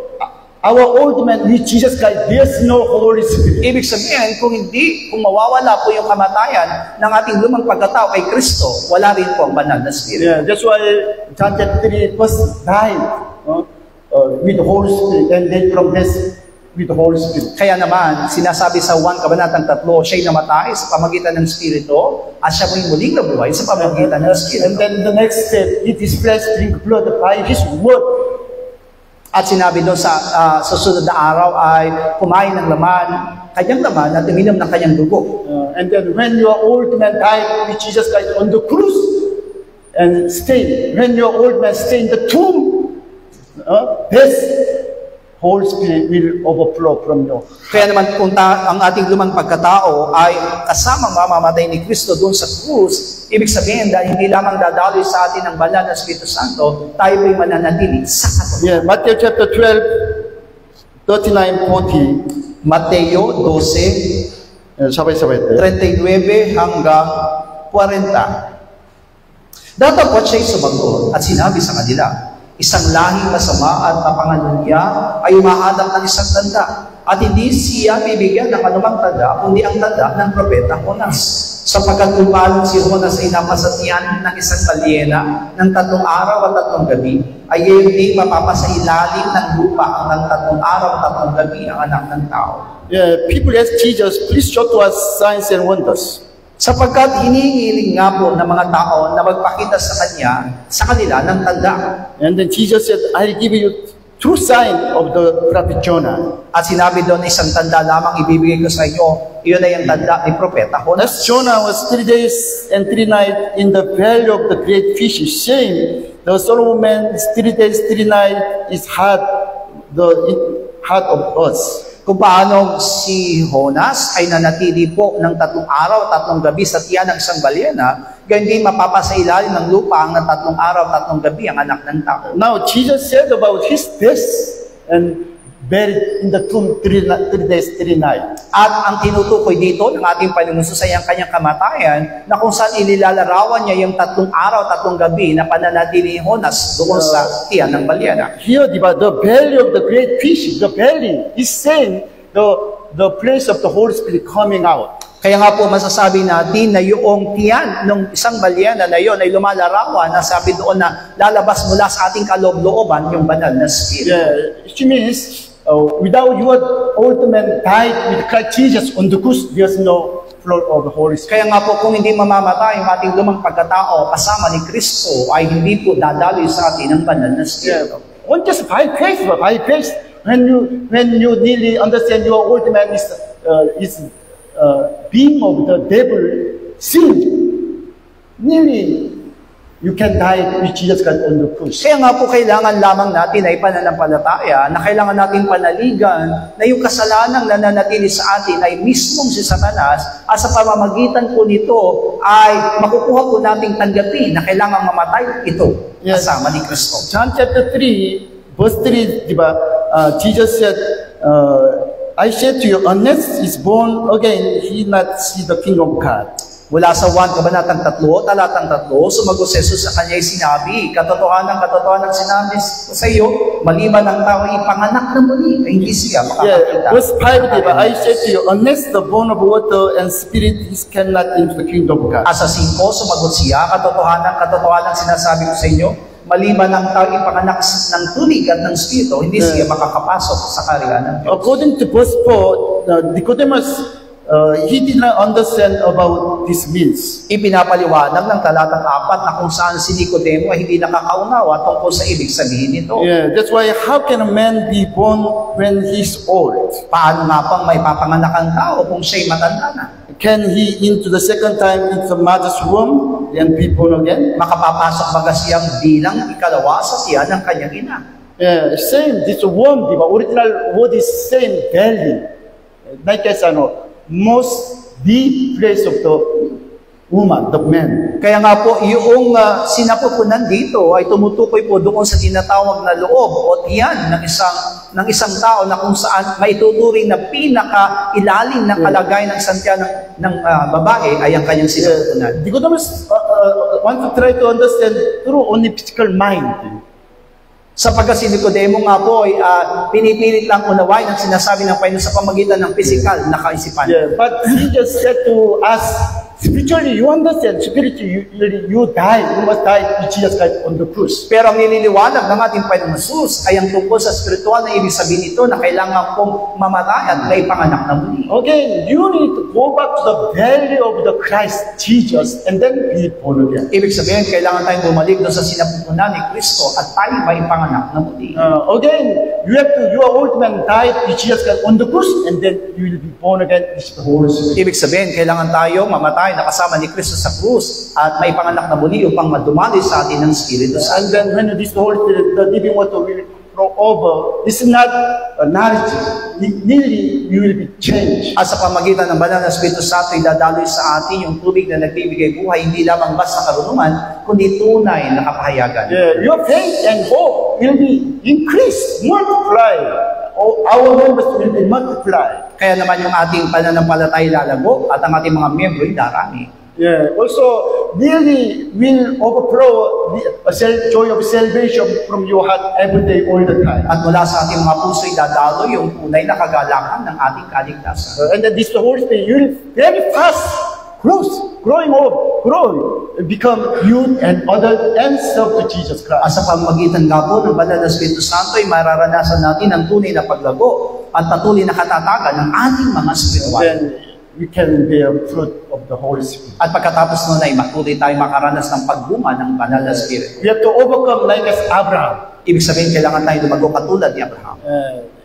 S2: our old man with Jesus Christ, there's no Holy Spirit.
S1: Ibig sabihin, kung mawawala po yung kamatayan ng ating lumang pagkatao kay Kristo, wala rin po ang banal na Espiritu.
S2: Yeah, that's why John chapter 3 first died with the Holy Spirit, and then from this with the Holy Spirit.
S1: Kaya naman, sinasabi sa 1 Kabanatang 3, siya'y namatay sa pamagitan ng Espiritu at siya po'y muling nabuhay sa pamagitan ng Espiritu.
S2: And then the next step, eat his flesh, drink blood by his word.
S1: At sinabi doon sa susunod na araw ay kumain ng kanyang laman at uminom ng kanyang dugo.
S2: And then when your old man died with Jesus Christ on the cross and when your old man stay in the tomb, this Holy Spirit will overflow from you.
S1: Kaya naman kung ang ating lumang pagkatao ay kasamang mamamatay ni Kristo doon sa krus, ibig sabihin dahil hindi lamang dadaloy sa atin ang banal na Espiritu Santo, tayo po'y mananatili sa katotohanan.
S2: Yeah, Matthew chapter 12, 39-40.
S1: Mateo 12,
S2: sabay-sabay.
S1: 39 hanggang 40. Datapot siya'y sumagot at sinabi sa kanila, isang lahing masama at napangalunya ay umahanap ng isang tanda, at hindi siya bibigyan ng anumang tanda, kundi ang tanda ng propeta Jonas. Sapagkat kung paano si Jonas ay napasatian ng isang balyena ng 3 araw at 3 gabi, ay hindi mapapasailalim ng lupa ng 3 araw at 3 gabi ang anak ng tao.
S2: Yeah, people ask Jesus, please show to us signs and wonders.
S1: Sapagkat hinihiling nga po ng mga tao na magpakita sa kanila ng tanda.
S2: And then Jesus said, I'll give you true sign of the prophet Jonah.
S1: At sinabi doon, isang tanda lamang ibibigay ko sa inyo. Iyon ay ang tanda ni Propeta Jonas.
S2: Jonah was 3 days and 3 nights in the belly of the great fish, saying, the Son of Man is 3 days, 3 nights is the heart of us.
S1: Kung paano si Jonas ay nanatili po ng 3 araw, 3 gabi sa tiyan ng isang balyena, gayon din mapapasailalim ng lupa ang 3 araw, 3 gabi ang anak ng tao.
S2: Now, Jesus said about his death and buried in the tomb 3 days, 3 nights.
S1: At ang tinutukoy dito ng ating Panginoon ay ang kanyang kamatayan, na kung saan ililalarawan niya yung 3 araw, 3 gabi na pananatili ni Jonas doon sa tiyan ng balyena.
S2: Here, the belly of the great fish, the belly is saying the place of the Holy Spirit coming out.
S1: Kaya nga po masasabi natin na yung tiyan ng isang balyena na yon ay lumalarawan na sabi doon na lalabas mula sa ating kaloob-looban yung banal na Spirit.
S2: Yeah, it means without your old man died with Christ Jesus on the cross, there's no flow of the Holy Spirit.
S1: Kaya nga po kung hindi mamamatay yung ating lumang pagkatao kasama ni Kristo, ay hindi po dadaloy sa atin ang banal na Spirit.
S2: On just by faith, when you really understand your old man is being of the devil, sin, nearly you can die with Jesus Christ on the cross.
S1: Kaya nga po kailangan lamang natin ay pananampalataya na kailangan natin panaligan na yung kasalanang nananatili sa atin ay mismong si Satanas, at sa pamamagitan po nito ay makukuha po nating tanggapin na kailangan mamatay ito kasama ni Kristo.
S2: John chapter 3, verse 3, diba, Jesus said, I said to you, unless is born again, he not see the kingdom of God.
S1: Mula sa 1, kabanatang 3, talatang 3, sumagot si Jesus sa kanya'y sinabi, katotohanan sinabi ko sa iyo, maliban ang tao ipanganak na muli, ay hindi siya makakakita.
S2: Verse 5, diba? I said to you, unless the born of water and spirit, he cannot into the kingdom of God.
S1: Sa 5, sumagot siya, katotohanan sinasabi ko sa inyo, maliban ang tao ipanganak ng tubig at ng spirito, hindi siya makakapasok sa kaharian ng Diyos.
S2: According to verse 4, Nicodemus, he did not understand about this means.
S1: Ipinapaliwanag ng talatang 4 na kung saan si Nicodemo ay hindi nakakaunawa tungkol sa ibig sabihin nito.
S2: Yeah, that's why how can a man be born when he's old?
S1: Paano nga pang may papanganak ang tao kung siya'y matanda na?
S2: Can he into the second time into the mother's womb and be born again?
S1: Makapapasok ba siyang bilang ikalawa sa tiyan ng kanyang ina?
S2: Yeah, same. This womb, diba? Original word is same belly. Like as most deep place of the woman, the man.
S1: Kaya nga po, yung sinapupunan dito ay tumutukoy po doon sa tinatawag na loob o tiyan ng isang tao na kung saan maituturing na pinaka-ilalim na kalagay ng isang tiyan ng babae ay ang kanyang sinapupunan.
S2: Nicodemus want to try to understand through only physical mind.
S1: Sapagkat si Nicodemo nga po ay pinipilit lang unawain ang sinasabi ng Panginoon sa pamagitan ng physical na kaisipan.
S2: Yeah, but he just said to us, spiritually, you understand, spiritually, you die, you must die with Jesus Christ on the cross.
S1: Pero ang nililiwanag ng ating Panginoon Jesus ay ang tungkol sa spiritual na ibig sabihin ito na kailangan pong mamatay at may panganak na muli.
S2: Again, you need to go back to the belly of the Christ Jesus and then be born again.
S1: Ibig sabihin, kailangan tayong bumalik doon sa sinapupunan ni Kristo at tayo may panganak na muli.
S2: Again, your old man died with Jesus Christ on the cross and then you will be born again with the Holy Spirit.
S1: Ibig sabihin, kailangan tayo mamatay na kasama ni Kristo sa krus at may panganak na muli upang madumali sa atin ng Espiritu Santo.
S2: And then when this Holy Spirit, the living water will flow over, it's not a narrative. Really, you will be changed.
S1: At sa pamagitan ng banal na Espiritu Santo, idadaloy sa atin yung tubig na nagbibigay buhay, hindi lamang basta karunungan, kundi tunay na kapahayagan.
S2: Yeah, your faith and hope will be increased, multiplied. Our members will be multiplied.
S1: Kaya naman yung ating pananampalatay lalago at ang ating mga miyembro ay darami.
S2: Yeah, also, really will overflow the joy of salvation from your heart every day, all the time.
S1: At mula sa ating mga puso ay dadalo yung tunay na kagalakan ng ating kaligtasan.
S2: And then this Holy Spirit, you will very fast growing up, become youth and adult and serve to Jesus Christ.
S1: At sa pamagitan nga po ng banal na Espiritu Santo ay mararanasan natin ang tunay na paglago at patuloy na katatagan ng ating mga spiritual.
S2: Then we can bear fruit of the Holy Spirit.
S1: At pagkatapos nun ay matuloy tayo makaranas ng pagbunga ng banal na Espiritu.
S2: We have to overcome like as Abraham.
S1: Ibig sabihin, kailangan tayo lumago katulad ni Abraham.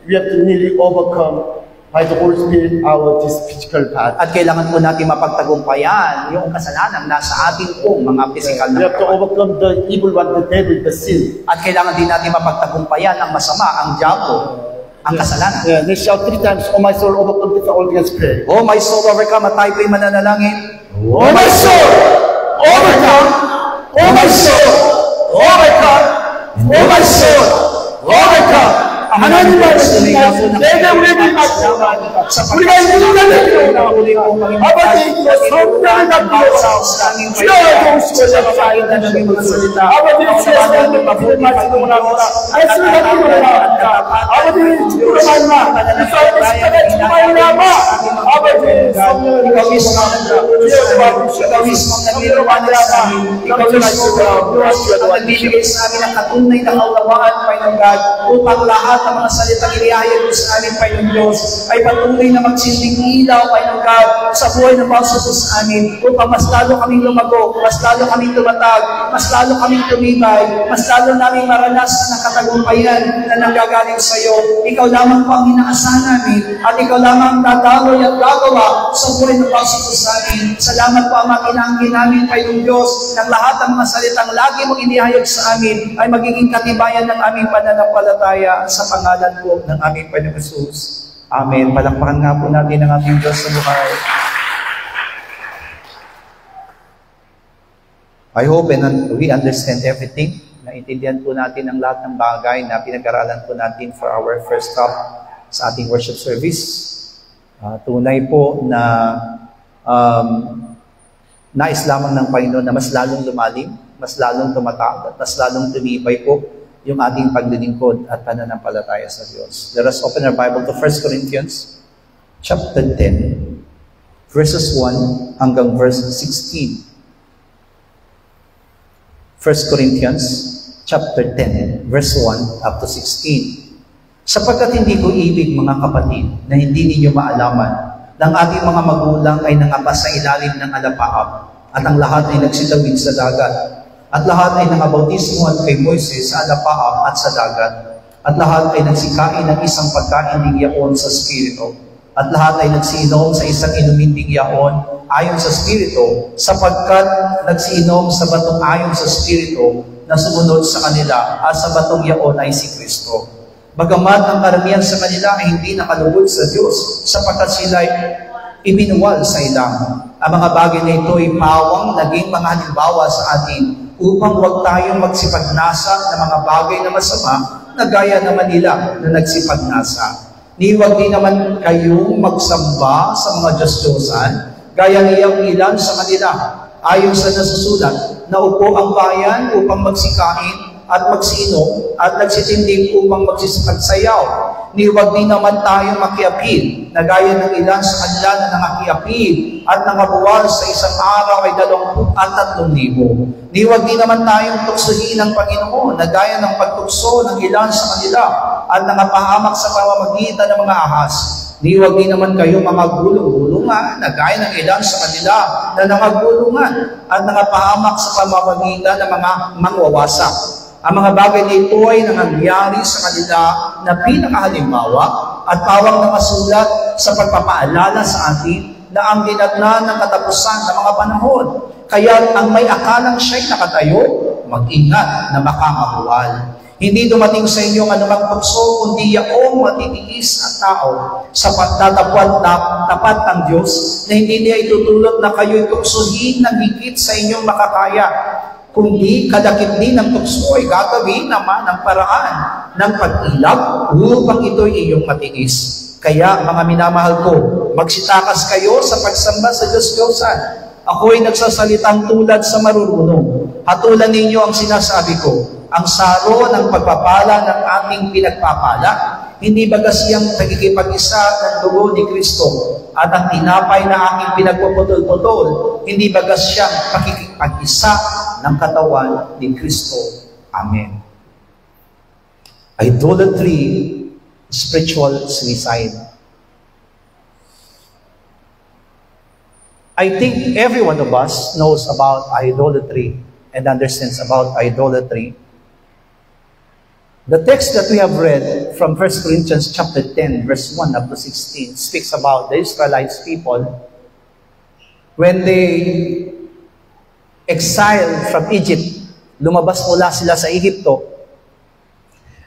S2: We have to nearly overcome by the Holy Spirit our this physical body.
S1: At kailangan po natin mapagtagumpayan yung kasalanan nasa ating pong mga physical
S2: We
S1: na
S2: have to
S1: katawan.
S2: overcome the evil one, the devil, the sin.
S1: At kailangan din natin mapagtagumpayan ang masama, ang diabo, ang kasalanan.
S2: Yeah, let's shout 3 times, oh my soul, overcome this all against prayer.
S1: Oh, my soul, overcome, at tayo po'y mananalangin.
S2: Oh my soul, overcome. Oh my soul, overcome. Oh my soul, overcome. 하나님 말씀이 내가 우리에게 우리가 이루는 아버지 성령을 갖고 주여 도우시고 아버지 주의 말씀을 나오라 말씀을 갖고 나오라 아버지 주로 말마 이 사람의 시간에 주마이 나마 아버지 성령을 갖고 주여 도와주시고 성령으로 만나마 이것을 말씀으로
S1: Nagbibigay sa amin ang katunay na kaunawaan, Panginoon God, upang lahat ng mga salitang inihayag mo sa amin, Panginoon Diyos, ay patuloy na magsinding ilaw, Panginoon God, sa buhay ng bawat isa sa amin, upang mas lalo kaming lumago, mas lalo kaming tumatag, mas lalo kaming tumibay, mas lalo naming maranasan ang katagumpayan na nanggagaling sa iyo. Ikaw lamang po ang inaasahan namin, at ikaw lamang dadaloy at gagawa sa buhay ng bawat isa sa amin. Salamat po, Ama, kinangkin namin, Panginoon Diyos, ng lahat ng mga salitang lagi mong inihayag sa amin ay magiging katibayan ng aming pananampalataya sa pangalan po ng aming Panginoon Jesus. Amen. Palakpakan nga po natin ang ating Diyos sa buhay. I hope and we understand everything. Naintindihan po natin ang lahat ng bagay na pinag-aralan po natin for our first stop sa ating worship service. Tunay po na Nais lamang ng Panginoon na mas lalong lumalim, mas lalong tumatag, at mas lalong tumibay po yung ating paglilingkod at pananampalataya sa Diyos. Let us open our Bible to 1 Corinthians chapter 10, verses 1 hanggang verse 16. 1 Corinthians chapter 10, verse 1 up to 16. Sapagkat hindi ko ibig, mga kapatid, na hindi ninyo maalaman ng ating mga magulang ay nangapas sa ilalim ng alapaap, at ang lahat ay nagsitawid sa dagat, at lahat ay nangabautismuhan kay Moises sa alapaap at sa dagat, at lahat ay nagsikain ng isang pagkain ding yaon sa Espiritu, at lahat ay nagsiinom sa isang inumin ding yaon ayon sa Espiritu, sapagkat nagsiinom sa batong ayon sa Espiritu na sumunod sa kanila, at sa batong yaon ay si Kristo. Bagamat ang karamihan sa kanila ay hindi nakalugod sa Diyos, sapagkat sila'y ibinuwal sa ilang. Ang mga bagay na ito ay pawang naging mga halimbawa sa atin, upang huwag tayong magsipagnasa ng mga bagay na masama na gaya naman nila na nagsipagnasa. Huwag din naman kayong magsamba sa mga Diyos-Diyosan, gaya niyang ilan sa kanila, ayon sa nasusulat, na upo ang bayan upang magsikain at magsino at nagsitindig upang magsisipagsayaw. Huwag din naman tayong makiapid, na gaya ng ilan sa kanila na nangakiapid at nangabuwal sa isang araw ay 23,000. Huwag din naman tayong tuksuhin ng Panginoon, na gaya ng pagtukso ng ilan sa kanila at nangapahamak sa pamamagitan ng mga ahas. Huwag din naman kayo mga gulong-gulungan, na gaya ng ilan sa kanila na nangagulungan at nangapahamak sa pamamagitan ng mga mangwawasak. Ang mga bagay na ito ay nangyari sa kanila na pinakahalimbawa at pawang nakasulat sa pagpapaalala sa atin na ang dinatnan ng katapusan ng mga panahon. Kaya ang may akalang siya'y nakatayo, mag-ingat na makakabuwal. Hindi dumating sa inyo anumang tukso, kundi yaong matitiis ang tao sa pagtatapwan tapat ng Diyos, na hindi niya itutulot na kayo'y tuksohin ng higit sa inyong makakaya, kundi kadakit din ng tukso ay gagawin naman ng paraan ng pag-ilap upang ito'y iyong matiis. Kaya mga minamahal ko, magsitakas kayo sa pagsamba sa Diyos-Diyosan. Ako'y nagsasalitang tulad sa marurunong. Hatulan ninyo ang sinasabi ko, ang saro ng pagpapala ng ating pinagpapala, hindi bagas siyang nagkikipag-isa ng dugo ni Kristo, at ang tinapay na aking pinagpuputol-putol, hindi bagas siyang pakikipag-isa ng katawan ni Kristo. Amen. Idolatry, spiritual suicide. I think every one of us knows about idolatry and understands about idolatry. The text that we have read from 1 Corinthians chapter 10, verse 1 up to 16 speaks about the Israelites people when they exiled from Egypt. Lumabas mula sila sa Ehipto.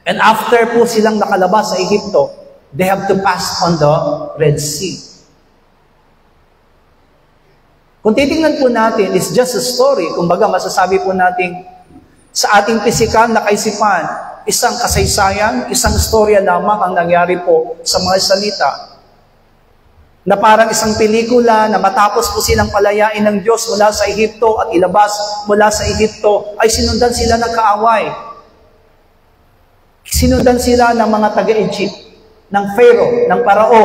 S1: And after po silang nakalabas sa Ehipto, they have to pass on the Red Sea. Kung titingnan po natin, it's just a story. Kumbaga, masasabi po natin, sa ating pisikal na kaisipan, isang kasaysayan, isang storya lamang ang nangyari po sa mga salita. Na parang isang pelikula na matapos po silang palayain ng Diyos mula sa Ehipto at ilabas mula sa Ehipto, ay sinundan sila ng kaaway. Sinundan sila ng mga taga-Egypt, ng Pharaoh, ng Parao,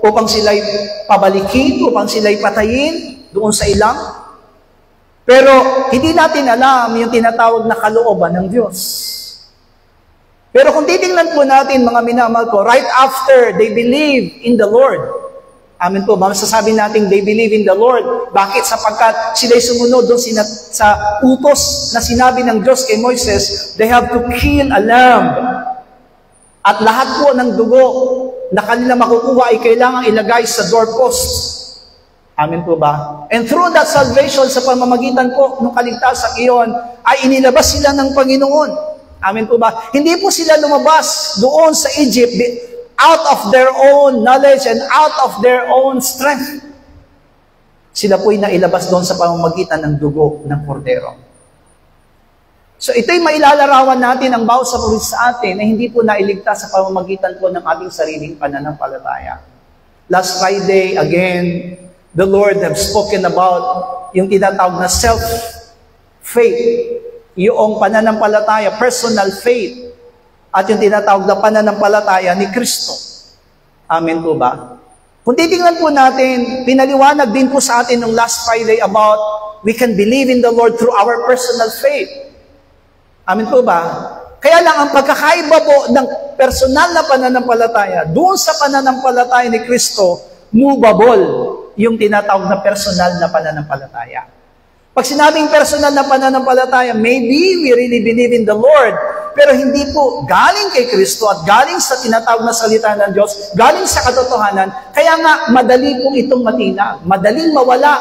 S1: upang sila'y pabalikin, upang sila'y patayin doon sa ilang. Pero hindi natin alam yung tinatawag na kalooban ng Diyos. Pero kung titingnan po natin, mga minamahal ko, right after they believe in the Lord, amin po, masasabi natin they believe in the Lord. Bakit? Sapagkat sila'y sumunod doon sa utos na sinabi ng Diyos kay Moises, they have to kill a lamb. At lahat po ng dugo na kanila makukuha ay kailangang ilagay sa doorpost. Amin po ba? And through that salvation, sa pamamagitan po ng kaligtasan iyon, ay inilabas sila ng Panginoon. Amin po ba? Hindi po sila lumabas doon sa Egypt out of their own knowledge and out of their own strength. Sila po'y nailabas doon sa pamamagitan ng dugo ng kordero. So ito'y mailalarawan natin ang bawat sa atin na hindi po nailigtas sa pamamagitan po ng ating sariling pananampalataya. Last Friday, again, the Lord have spoken about yung tinatawag na self-faith, yung pananampalataya, personal faith, at yung tinatawag na pananampalataya ni Kristo. Amen po ba? Kung titingnan po natin, pinaliwanag din po sa atin nung last Friday about we can believe in the Lord through our personal faith. Amen po ba? Kaya lang ang pagkakaiba po ng personal na pananampalataya, doon sa pananampalataya ni Kristo, movable yung tinatawag na personal na pananampalataya. Pag sinabing personal na pananampalataya, maybe we really believe in the Lord, pero hindi po galing kay Kristo at galing sa tinatawag na salita ng Diyos, galing sa katotohanan, kaya nga madali po itong matinag, madaling mawala.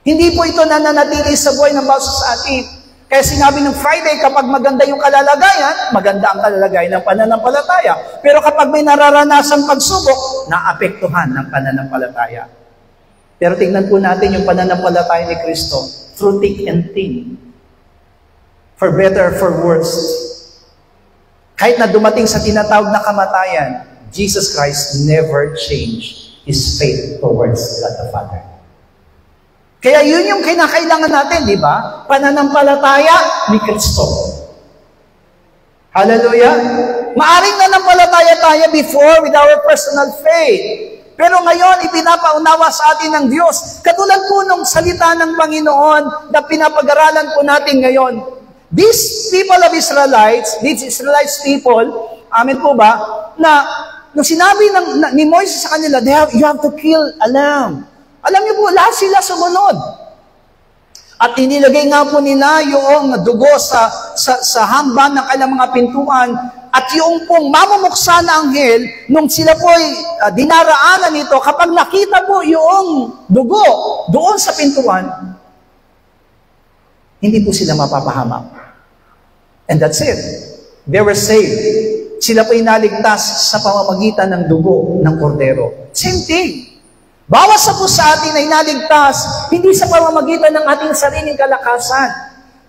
S1: Hindi po ito nananatili sa buhay ng bawat sa atin. Kaya sinabi ng Friday, kapag maganda yung kalalagayan, maganda ang kalalagayan ng pananampalataya. Pero kapag may nararanasang pagsubok, naapektuhan ng pananampalataya. Pero tingnan po natin yung pananampalataya ni Kristo through thick and thin. For better, for worse. Kahit na dumating sa tinatawag na kamatayan, Jesus Christ never changed His faith towards God the Father. Kaya yun yung kinakailangan natin, di ba? Pananampalataya ni Kristo. Hallelujah! Maaring nanampalataya tayo before with our personal faith. Pero ngayon, ipinapaunawa sa atin ng Diyos. Katulad po nung salita ng Panginoon na pinapag-aralan po natin ngayon. These people of Israelites, these Israelites people, amin po ba, na nung sinabi ni Moises sa kanila, you have to kill a lamb. Alam niyo po, lahat sila sumunod. At inilagay nga po nila yung dugo sa hamba ng kanilang mga pintuan. At yung pong mamumuksa na anghel, nung sila po dinaraanan nito, kapag nakita po yung dugo doon sa pintuan, hindi po sila mapapahamak. And that's it. They were saved. Sila po inaligtas sa pamamagitan ng dugo ng kordero. Same thing. Bawas sa po sa atin ay naligtas, hindi sa pamamagitan ng ating sariling kalakasan.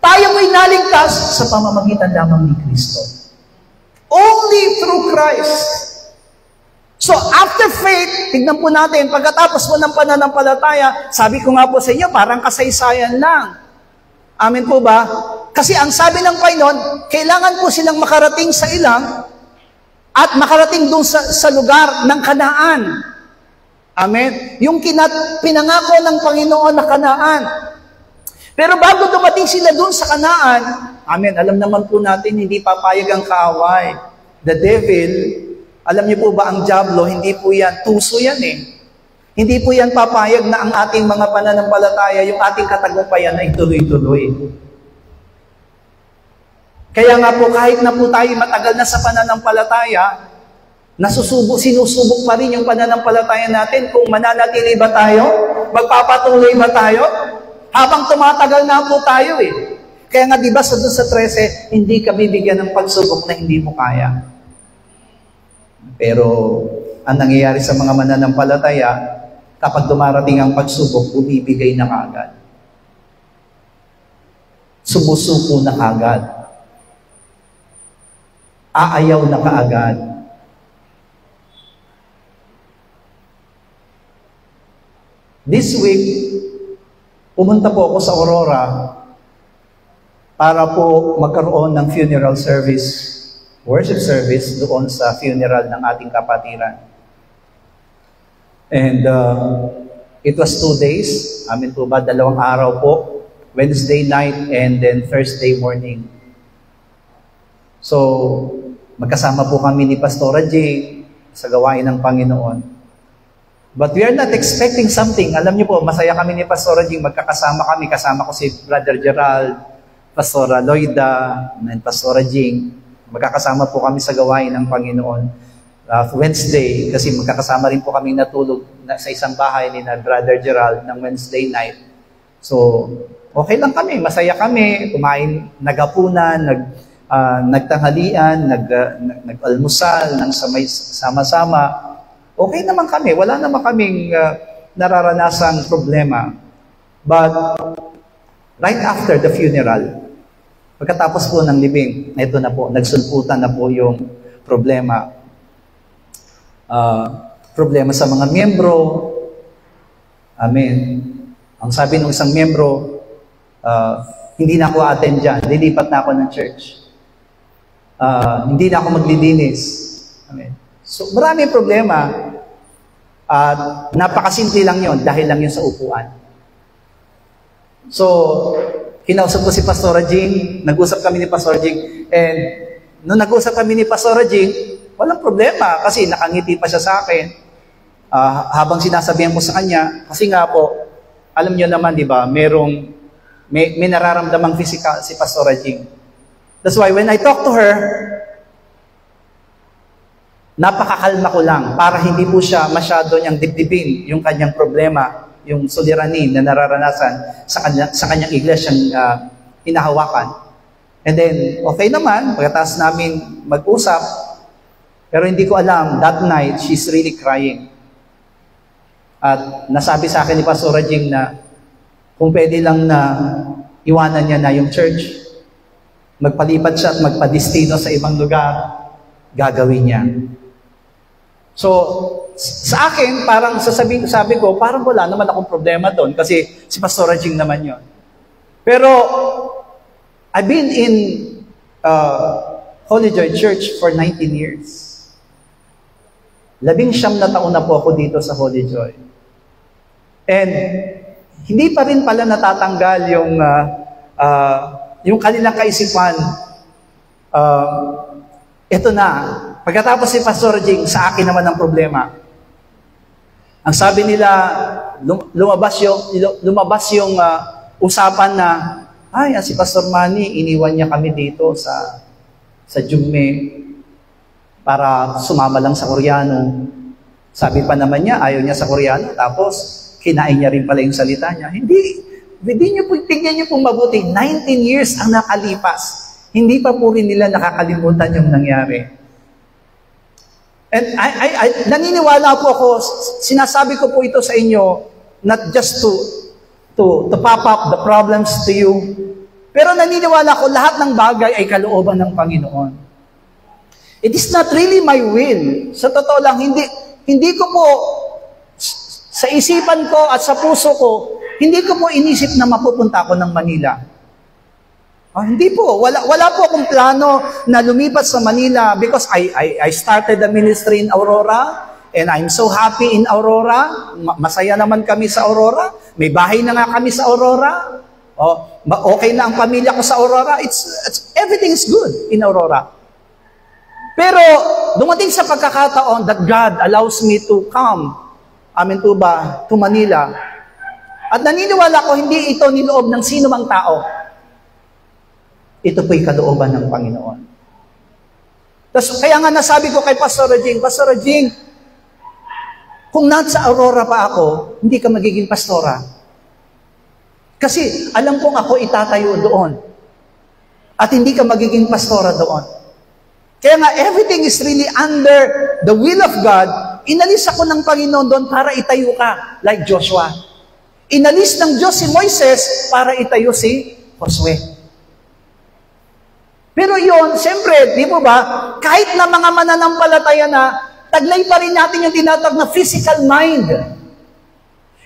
S1: Tayo mo'y naligtas sa pamamagitan lamang ni Kristo. Only through Christ. So after faith, tignan po natin, pagkatapos po ng pananampalataya, sabi ko nga po sa inyo, parang kasaysayan lang. Amen po ba? Kasi ang sabi ng Panginoon, kailangan po silang makarating sa ilang at makarating doon sa lugar ng Kanaan. Amen? Yung pinangako ng Panginoon na Kanaan. Pero bago dumating sila doon sa Kanaan, amen, alam naman po natin, hindi papayag ang kaaway. The devil, alam niyo po ba ang diablo, hindi po yan, tuso yan eh. Hindi po yan papayag na ang ating mga pananampalataya, yung ating katagumpayan ay tuloy-tuloy. Kaya nga po, kahit na po tayo matagal na sa pananampalataya, sinusubok pa rin yung pananampalataya natin kung mananatili ba tayo, magpapatuloy ba tayo, habang tumatagal na po tayo eh. Kaya nga diba sa 13, hindi ka bibigyan ng pagsubok na hindi mo kaya. Pero ang nangyayari sa mga mananampalataya, kapag dumarating ang pagsubok, bumibigay na kaagad. Sumusuko na kaagad. Aayaw na kaagad. This week, pumunta po ako sa Aurora para po magkaroon ng funeral service, worship service doon sa funeral ng ating kapatiran. And it was 2 days. Amin po ba? 2 araw po. Wednesday night and then Thursday morning. So, magkasama po kami ni Pastora J sa gawain ng Panginoon. But we are not expecting something. Alam niyo po, masaya kami ni Pastora Jing, magkakasama kami. Kasama ko si Brother Gerald, Pastora Loida, and Pastora Jing. Magkakasama po kami sa gawain ng Panginoon. Wednesday, kasi magkakasama rin po kami natulog sa isang bahay ni Brother Gerald ng Wednesday night. So, okay lang kami, masaya kami, kumain, naghapunan, nagtanghalian, nag-almusal, nang sama-sama. Okay naman kami, wala naman kaming nararanasang problema. But right after the funeral, pagkatapos po ng libing, ito na po, nagsulputan na po yung problema. Problema sa mga miyembro, Amen. Ang sabi ng isang membro, hindi na ako attend dyan. Lilipat na ako ng church. Hindi na ako maglilinis. Amen. So, maraming problema. Napakasimple lang yon dahil lang yun sa upuan. So, kinausap ko si Pastora Jing, nag-usap kami ni Pastora Jing, and nung nag-usap kami ni Pastora Jing, walang problema kasi nakangiti pa siya sa akin. Habang sinasabihan ko sa kanya, kasi nga po, alam niyo naman, di ba, may nararamdamang physical si Pastora Jing. That's why when I talk to her, napakakalma ko lang para hindi po siya masyado niyang dibdibin yung kanyang problema, yung suliranin na nararanasan sa kanyang iglesyang hinahawakan. And then, okay naman, pagkatapos namin mag-usap, pero hindi ko alam, that night, she's really crying. At nasabi sa akin ni Pastora Jing na kung pwede lang na iwanan niya na yung church, magpalipat siya at magpadestino sa ibang lugar, gagawin niya. So, sa akin, parang sabi ko, parang wala naman akong problema doon kasi si Pastora Jing naman yon. Pero, I've been in Holy Joy Church for 19 years. 19 na taon na po ako dito sa Holy Joy. And, hindi pa rin pala natatanggal yung kanilang kaisipan. Ito na, pagkatapos si Pastor Jing, sa akin naman ang problema. Ang sabi nila, lumabas yung usapan na, si Pastor Manny, iniwan niya kami dito sa Jumme para sumama lang sa Koreano. Sabi pa naman niya, ayaw niya sa Koreano, tapos kinain niya rin pala yung salita niya. Tingnan niyo po mabuti, 19 years ang nakalipas. Hindi pa po rin nila nakakalimutan yung nangyari. And naniniwala po ako, sinasabi ko po ito sa inyo, not just to pop up the problems to you, pero naniniwala ko lahat ng bagay ay kalooban ng Panginoon. It is not really my will. Sa totoo lang, hindi ko po, sa isipan ko at sa puso ko, hindi ko po inisip na mapupunta ako ng Manila. Hindi po. Wala po akong plano na lumipat sa Manila because I started the ministry in Aurora and I'm so happy in Aurora. Masaya naman kami sa Aurora. May bahay na nga kami sa Aurora. Okay na ang pamilya ko sa Aurora. Everything is good in Aurora. Pero dumating sa pagkakataon that God allows me to come, to Manila. At naniniwala ko hindi ito niloob ng sino mang tao. Ito po'y kalooban ng Panginoon. Kaya nga nasabi ko kay Pastor Jing, kung nasa Aurora pa ako, hindi ka magiging pastora. Kasi alam kong ako itatayo doon. At hindi ka magiging pastora doon. Kaya nga, everything is really under the will of God. Inalis ako ng Panginoon doon para itayo ka, like Joshua. Inalis ng Diyos si Moises para itayo si Josue. Pero yun, siyempre, di mo ba, kahit na mga mananampalataya na, taglay pa rin natin yung tinatawag na physical mind.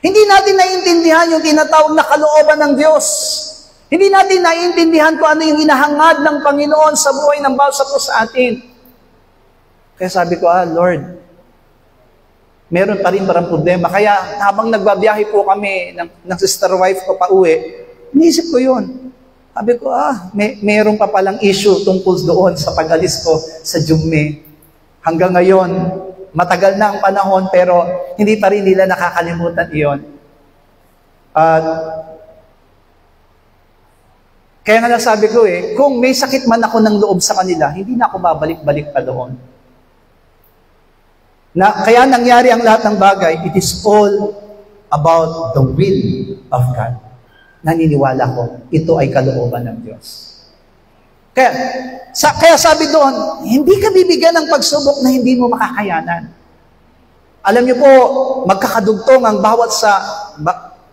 S1: Hindi natin naiintindihan yung tinatawag na kalooban ng Diyos. Hindi natin naiintindihan kung ano yung inahangad ng Panginoon sa buhay ng bawat isa po sa atin. Kaya sabi ko, Lord, meron pa rin parang problema. Kaya habang nagbabiyahe po kami ng sister wife ko pa uwi, iniisip ko yun. Sabi ko, meron pa palang issue tungkol doon sa pag-alis ko sa Jumme. Hanggang ngayon, matagal na ang panahon, pero hindi pa rin nila nakakalimutan iyon. Kaya nga nasabi ko kung may sakit man ako ng loob sa kanila, hindi na ako babalik-balik pa doon. Kaya nangyari ang lahat ng bagay, it is all about the will of God. Naniniwala ko, ito ay kalooban ng Diyos. Kaya sabi doon, hindi ka bibigyan ng pagsubok na hindi mo makakayanan. Alam niyo po, magkakadugtong ang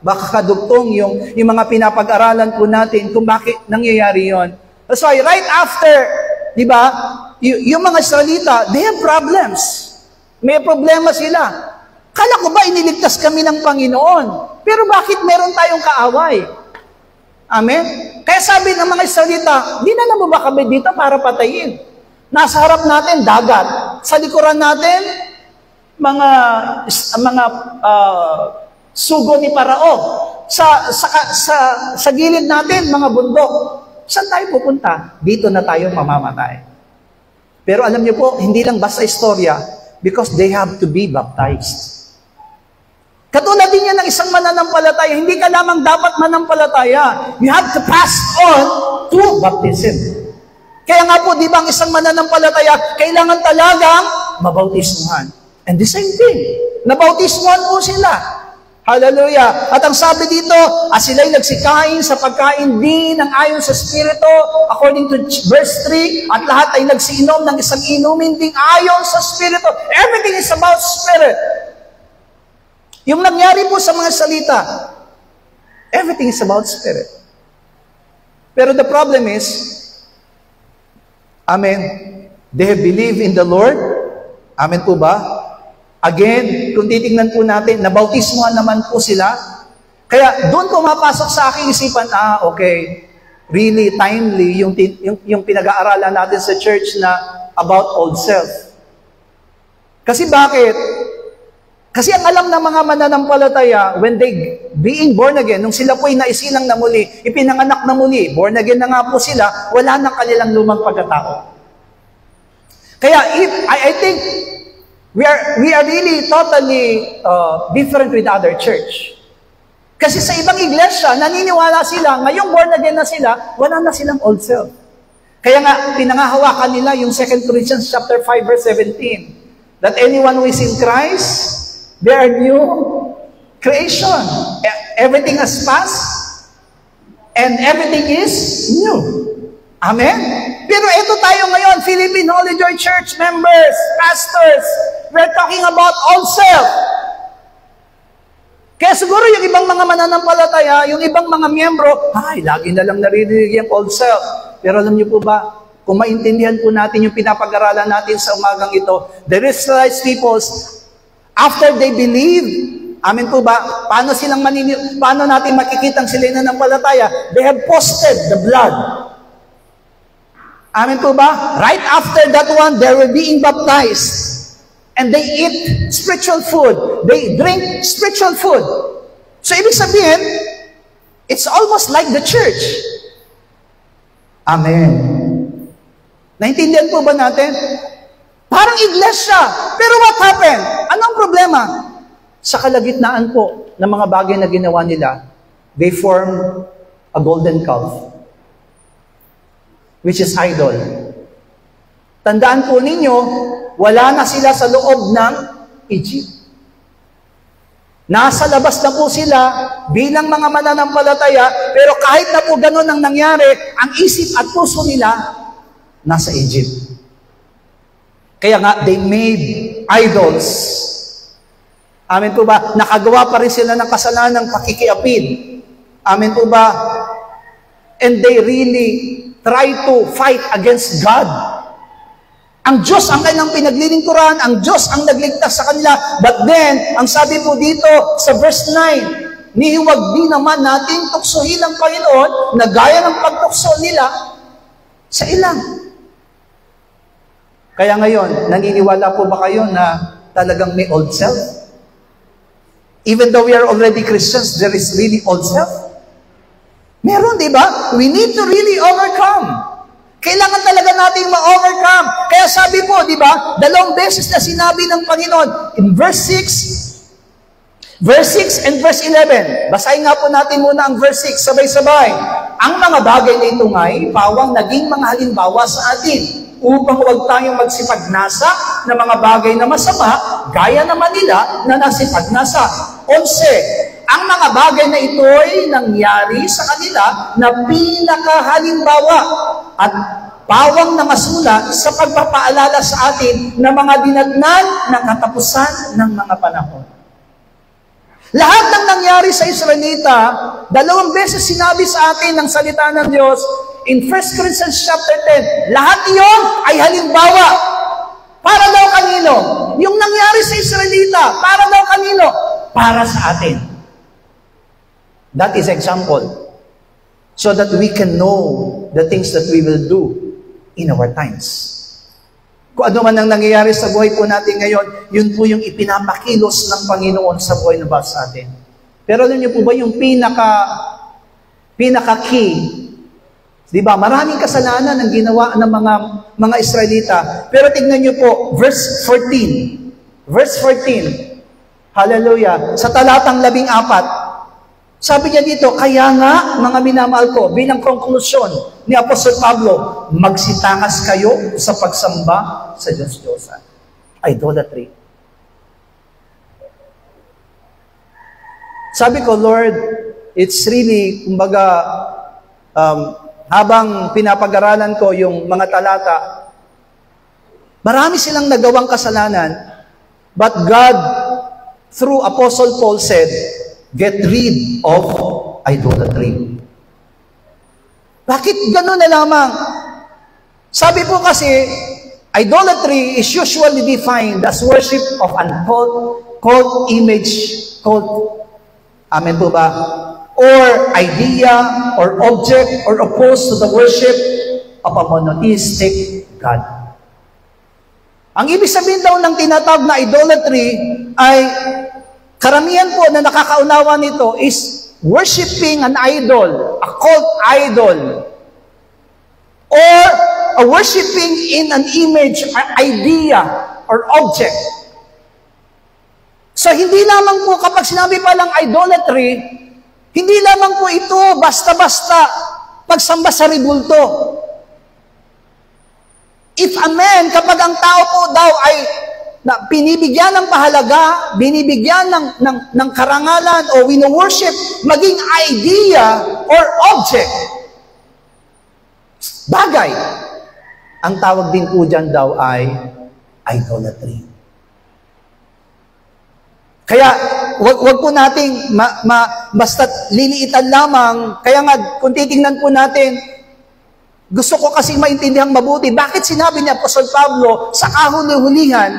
S1: makakadugtong yung mga pinapag-aralan po natin kung bakit nangyayari yon. That's why right after, di ba, yung mga Israelita, they have problems. May problema sila. Kala ko ba iniligtas kami ng Panginoon? Pero bakit meron tayong kaaway? Amen? Kaya sabi ng mga Israelita, dinala mo ba kami dito para patayin? Nasa harap natin, dagat. Sa likuran natin, mga sugo ni Parao. Sa gilid natin, mga bundok. Saan tayo pupunta? Dito na tayo mamamatay. Pero alam niyo po, hindi lang basta istorya, because they have to be baptized. Katulad din yan ng isang mananampalataya, hindi ka lamang dapat manampalataya. You have to pass on to baptism. Kaya nga po, di ba ang isang mananampalataya, kailangan talagang mabautismuhan. And the same thing, nabautismuhan po sila. Hallelujah. At ang sabi dito, sila'y nagsikain sa pagkain din ng ayon sa Espiritu, according to verse 3, at lahat ay nagsiinom ng isang inumin ding ayon sa Espiritu. Everything is about Spirit. Yung nangyari po sa mga salita, everything is about Spirit. Pero the problem is, amen, they have believed in the Lord. Amen po ba? Again, kung titignan po natin, nabautismuhan naman po sila. Kaya doon pumapasok sa aking isipan, okay, really timely yung pinag-aaralan natin sa church na about old self. Kasi bakit? Kasi ang alam ng mga mananampalataya, when they being born again, nung sila po'y naisilang na muli, ipinanganak na muli, born again na nga po sila, wala nang kanilang lumang pagkatao. Kaya I think we are really totally different with other church. Kasi sa ibang iglesia, naniniwala sila, ngayong born again na sila, wala na silang old self. Kaya nga, pinangahawakan nila yung 2 Corinthians chapter 5, verse 17, that anyone who is in Christ, they are new creation. Everything has passed, and everything is new. Amen? Pero ito tayo ngayon, Philippine Holy Joy Church members, pastors, we're talking about old self. Kaya siguro yung ibang mga mananampalataya, yung ibang mga miyembro, lagi na lang naririnig yung old self. Pero alam niyo po ba, kung maintindihan po natin yung pinapag-aralan natin sa umagang ito, the Israelite peoples, after they believe, amin po ba, paano natin makikitang sila nananampalataya? They have posted the blood. Amin po ba? Right after that one, they were being baptized. And they eat spiritual food. They drink spiritual food. So, ibig sabihin, it's almost like the church. Amen. Naintindihan po ba natin? Parang iglesia. Pero what happened? Anong problema? Sa kalagitnaan po ng mga bagay na ginawa nila, they formed a golden calf, which is idol. Tandaan po ninyo, wala na sila sa loob ng Egypt. Nasa labas na po sila bilang mga mananampalataya, pero kahit na po ganun ang nangyari, ang isip at puso nila nasa Egypt. Kaya nga, they made idols. Amen po ba? Nakagawa pa rin sila ng kasalanan ng pakikiapid. Amen po ba? And they really try to fight against God. Ang Diyos ang kanilang pinaglilingkuran, ang Diyos ang nagligtas sa kanila. But then, ang sabi po dito sa verse 9, nihiwag din naman natin tuksohin ang Panginoon na gaya ng pagtukso nila sa ilang. Kaya ngayon, naniniwala po ba kayo na talagang may old self? Even though we are already Christians, there is really old self? Meron, di ba? We need to really overcome. Kailangan talaga natin ma-overcome. Kaya sabi po, di ba, 2 beses na sinabi ng Panginoon, in verse 6 and verse 11. Basahin nga po natin muna ang verse 6, sabay-sabay. Ang mga bagay na ito nga'y pawang naging mga halimbawa sa atin, upang huwag tayong magsipagnasa ng mga bagay na masama, gaya naman nila na nasipagnasa. 11. Ang mga bagay na ito'y nangyari sa kanila na pinakahalimbawa at pawang na masula sa pagpapaalala sa atin ng mga dinatnan ng katapusan ng mga panahon. Lahat ng nangyari sa Israelita, 2 beses sinabi sa atin ng salita ng Diyos in 1 Corinthians chapter 10, lahat iyon ay halimbawa Para daw kanino? Yung nangyari sa Israelita, para daw kanino? Para sa atin. That is example. So that we can know the things that we will do in our times. Kung ano man ang nangyayari sa buhay po natin ngayon, yun po yung ipinapakilos ng Panginoon sa buhay na ba sa atin. Pero alam niyo po ba yung pinaka-key? Di ba? Maraming kasalanan ang ginawa ng mga Israelita. Pero tignan niyo po, verse 14. Verse 14. Hallelujah. Sa talatang 14. Sabi niya dito, kaya nga, mga minamahal ko, bilang konklusyon ni Apostol Pablo, magsitakas kayo sa pagsamba sa Diyos-Diyosan. Idolatry. Sabi ko, Lord, it's really, kumbaga, habang pinapag-aralan ko yung mga talata, marami silang nagawang kasalanan, but God, through Apostle Paul said, get rid of idolatry. Bakit gano'n na lamang? Sabi po kasi, idolatry is usually defined as worship of uncalled image, called, amen po ba? Or idea, or object, or opposed to the worship of a monotheistic God. Ang ibig sabihin daw ng tinatawag na idolatry ay karamihan po na nakakaunawa nito is worshiping an idol, a cult idol, or a worshiping in an image, or idea, or object. So, hindi lamang po kapag sinabi pa lang idolatry, hindi lamang po ito basta-basta pagsamba sa ribulto. If a man, kapag ang tao po daw ay na binibigyan ng pahalaga, binibigyan ng karangalan o wino-worship, maging idea or object, bagay, ang tawag din po dyan daw ay idolatry. Kaya, wag po nating basta liliitan lamang. Kaya nga, kung titingnan po natin, gusto ko kasi maintindihan mabuti, bakit sinabi ni Apostol Pablo sa kahuli-hulihan,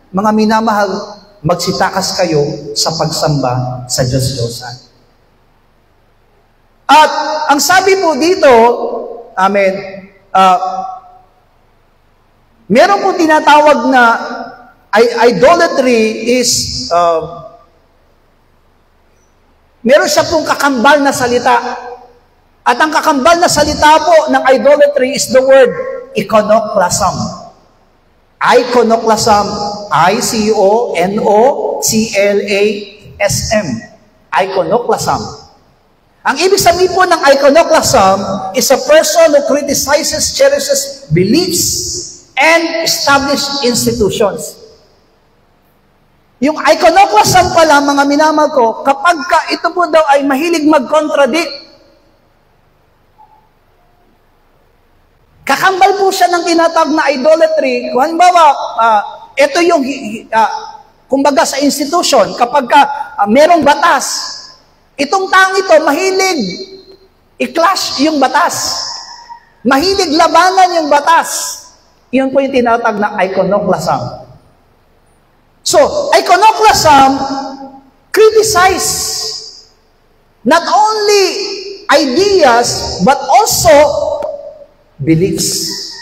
S1: mga minamahal, magsitakas kayo sa pagsamba sa Diyos-Diyosan. At ang sabi po dito, amen, meron po tinatawag na idolatry is, meron siya pong kakambal na salita. At ang kakambal na salita po ng idolatry is the word iconoclasm. Iconoclasm, I-C-O-N-O-C-L-A-S-M. Iconoclasm. Ang ibig sabihin po ng iconoclasm is a person who criticizes, cherishes beliefs, and established institutions. Yung iconoclasm pala, mga minamahal ko, kapag ito po daw ay mahilig mag-contradict, kakambal po siya ng tinatawag na idolatry. Kung halimbawa, ito yung, kumbaga sa institution, kapag merong batas, itong taong ito, mahilig i-clash yung batas. Mahilig labanan yung batas. Iyon po yung tinatawag na iconoclasm. So, iconoclasm criticize not only ideas, but also beliefs.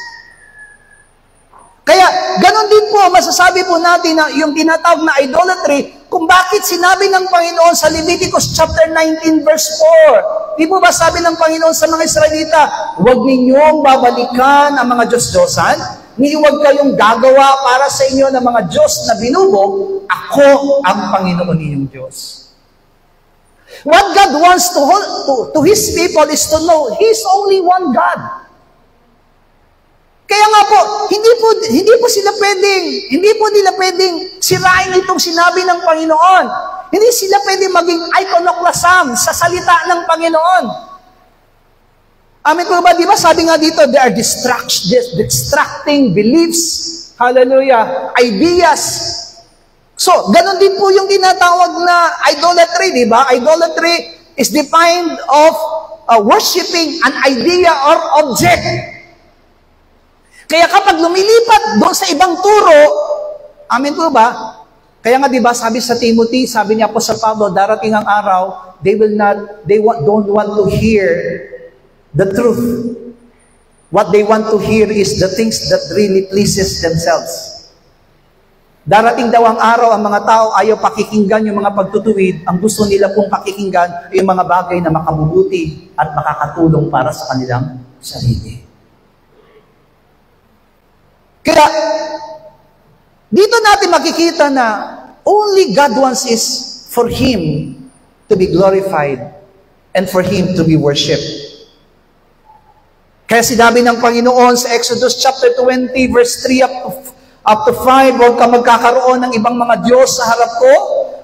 S1: Kaya, ganun din po, masasabi po natin na yung tinatawag na idolatry, kung bakit sinabi ng Panginoon sa Leviticus chapter 19 verse 4. Di po ba sabi ng Panginoon sa mga Israelita, huwag ninyong babalikan ang mga Diyos-Diyosan, ni huwag kayong gagawa para sa inyo ng mga Diyos na binubo, ako ang Panginoon ninyong Diyos. What God wants to His people is to know He is only one God. Kaya nga po, hindi po nila pwedeng sirain itong sinabi ng Panginoon. Hindi sila pwedeng maging iconoclasm sa salita ng Panginoon. Amen po ba? Di ba sabi nga dito, they are distracting beliefs, hallelujah, ideas. So, ganun din po yung tinatawag na idolatry, di ba? Idolatry is defined of worshiping an idea or object. Kaya kapag lumilipat doon sa ibang turo, Amen po ba? Kaya nga 'di ba sabi sa Timothy, sabi niya po sa Pablo, darating ang araw, don't want to hear the truth. What they want to hear is the things that really pleases themselves. Darating daw ang araw, ang mga tao ayaw pakikinggan yung mga pagtutuwid. Ang gusto nila pong pakikinggan ay yung mga bagay na makabubuti at makakatulong para sa kanilang sarili. Kaya, dito natin makikita na only God wants is for Him to be glorified and for Him to be worshipped. Kaya sinabi ng Panginoon sa Exodus chapter 20 verse 3 up to 5, huwag kang magkakaroon ng ibang mga Diyos sa harap ko,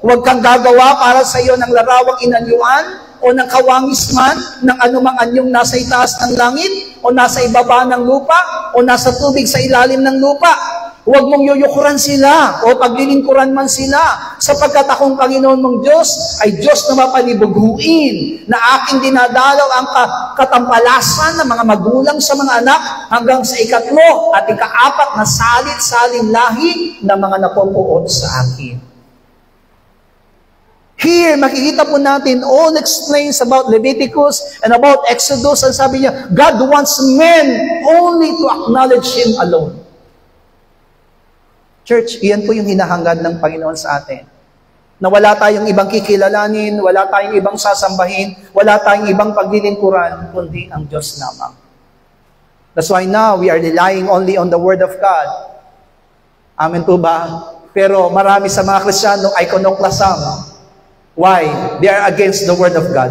S1: huwag kang gagawa para sa iyo ng larawang inanyuan o ng kawangisman ng anumang anyong nasa itaas ng langit o nasa ibaba ng lupa o nasa tubig sa ilalim ng lupa. Huwag mong yuyukuran sila o paglilingkuran man sila, sapagkat akong Panginoon mong Diyos ay Diyos na mapanibughuin, na aking dinadalaw ang katampalasan ng mga magulang sa mga anak hanggang sa 3 at 4 na salit-saling lahi na mga napupuot sa akin. Here, makikita po natin, all explains about Leviticus and about Exodus, and sabi niya, God wants men only to acknowledge Him alone. Church, iyan po yung hinahangad ng Panginoon sa atin. Na wala tayong ibang kikilalanin, wala tayong ibang sasambahin, wala tayong ibang paglilingkuran, kundi ang Diyos lamang. That's why now, we are relying only on the Word of God. Amen po ba? Pero marami sa mga Kristiyano, iconoclasm. Why? They are against the Word of God.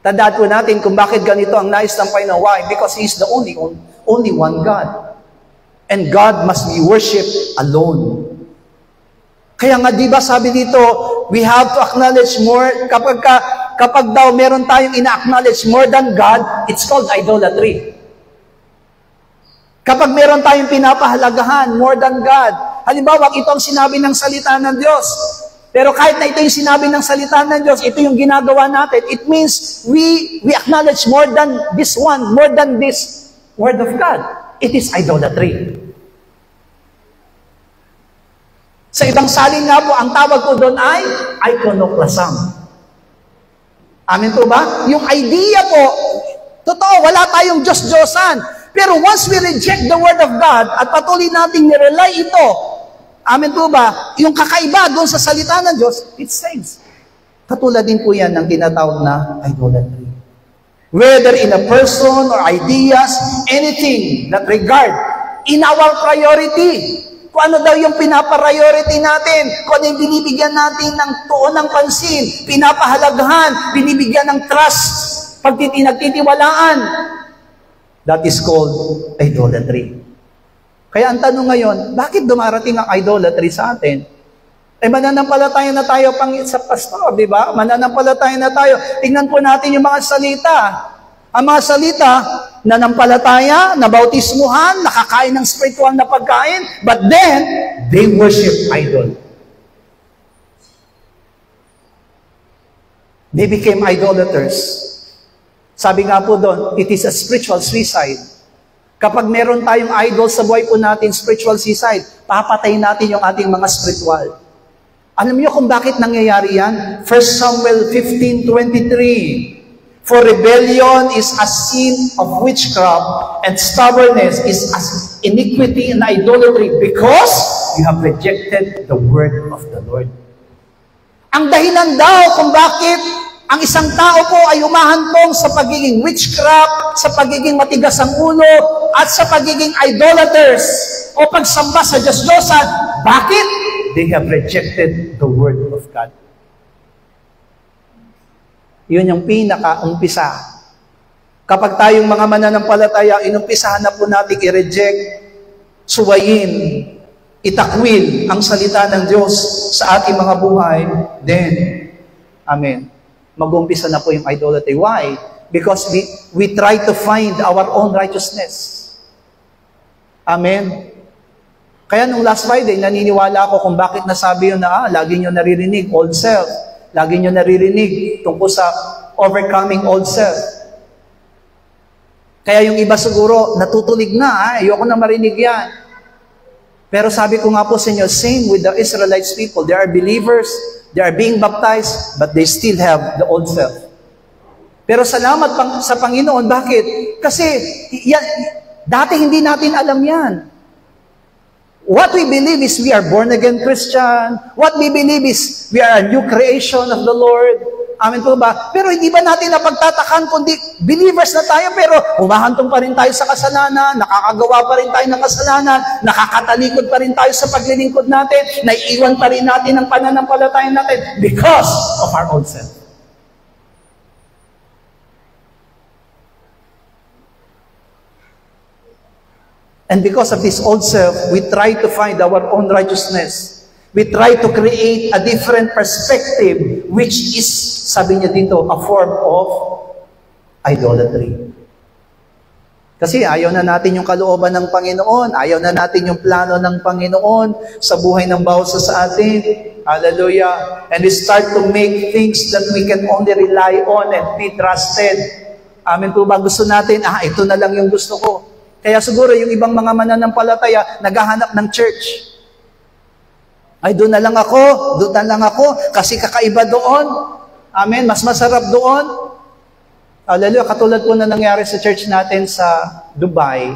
S1: Tandaan po natin kung bakit ganito ang nais ng Panginoon. Why? Because He is the only one God. And God must be worshipped alone. Kaya nga, di ba sabi dito, we have to acknowledge more. Kapag daw meron tayong ina-acknowledge more than God, it's called idolatry. Kapag meron tayong pinapahalagahan more than God, halimbawa, ito ang sinabi ng salita ng Diyos. Pero kahit na ito yung sinabi ng salita ng Diyos, ito yung ginagawa natin, it means we acknowledge more than this Word of God. It is idolatry. Sa ibang salin nga po, ang tawag ko doon ay iconoclasm. Amen po ba? Yung idea po, totoo, wala tayong Diyos-Diyosan. Pero once we reject the Word of God at patuloy nating nirely ito, amen po ba? Yung kakaiba doon sa salita ng Diyos, it saves. Katulad din po yan ng tinatawag na idolatry. Whether in a person or ideas, anything that regard in our priority. Kung ano daw yung pinapriority natin, kung ano yung binibigyan natin ng tuon ng pansin, pinapahalagahan, binibigyan ng trust, nagtitiwalaan. That is called idolatry. Kaya ang tanong ngayon, bakit dumarating ang idolatry sa atin? Mananampalataya na tayo sa pastor, di ba? Mananampalataya na tayo. Tingnan po natin yung mga salita. Ang mga salita, nanampalataya, nabautismuhan, nakakain ng spiritual na pagkain, but then, they worship idol. They became idolaters. Sabi nga po doon, it is a spiritual suicide. Kapag meron tayong idol sa buhay po natin, spiritual suicide, papatayin natin yung ating mga spiritual. Alam niyo kung bakit nangyayari yan? 1 Samuel 15:23. For rebellion is a sin of witchcraft, and stubbornness is as iniquity and idolatry, because you have rejected the word of the Lord. Ang dahilan daw kung bakit ang isang tao po ay umahantong sa pagiging witchcraft, sa pagiging matigas ang ulo, at sa pagiging idolaters, o pagsamba sa Diyos-Diyosan. Bakit? They have rejected the word of God. Yun yung pinaka-umpisa. Kapag tayong mga mananampalataya, inumpisahan na po natin i-reject, suwayin, itakwil ang salita ng Diyos sa ating mga buhay, then, amen, mag-umpisa na po yung idolatry. Why? Because we try to find our own righteousness. Amen. Kaya nung last Friday, naniniwala ako kung bakit nasabi yun na, lagi nyo naririnig, old self. Lagi nyo naririnig tungkol sa overcoming old self. Kaya yung iba siguro, natutulig na, ayoko na marinig yan. Pero sabi ko nga po sa inyo, same with the Israelites people. They are believers, they are being baptized, but they still have the old self. Pero salamat sa Panginoon. Bakit? Kasi dati hindi natin alam yan. What we believe is we are born-again Christian. What we believe is we are a new creation of the Lord. Amen po ba? Pero hindi ba natin napagtatakan kundi believers na tayo pero humahantong pa rin tayo sa kasalanan, nakakagawa pa rin tayo ng kasalanan, nakakatalikod pa rin tayo sa paglilingkod natin, naiiwan pa rin natin ang pananampalataya natin because of our old self. And because of this old self, we try to find our own righteousness. We try to create a different perspective, which is, sabi niya dito, a form of idolatry. Kasi ayaw na natin yung kalooban ng Panginoon, ayaw na natin yung plano ng Panginoon sa buhay ng bawat sa atin. Hallelujah. And we start to make things that we can only rely on and be trusted. Amen po ba? Gusto natin, ito na lang yung gusto ko. Kaya siguro yung ibang mga mananampalataya, naghahanap ng church. Ay, doon na lang ako, kasi kakaiba doon. Amen, mas masarap doon. Hallelujah, katulad po na nangyari sa church natin sa Dubai,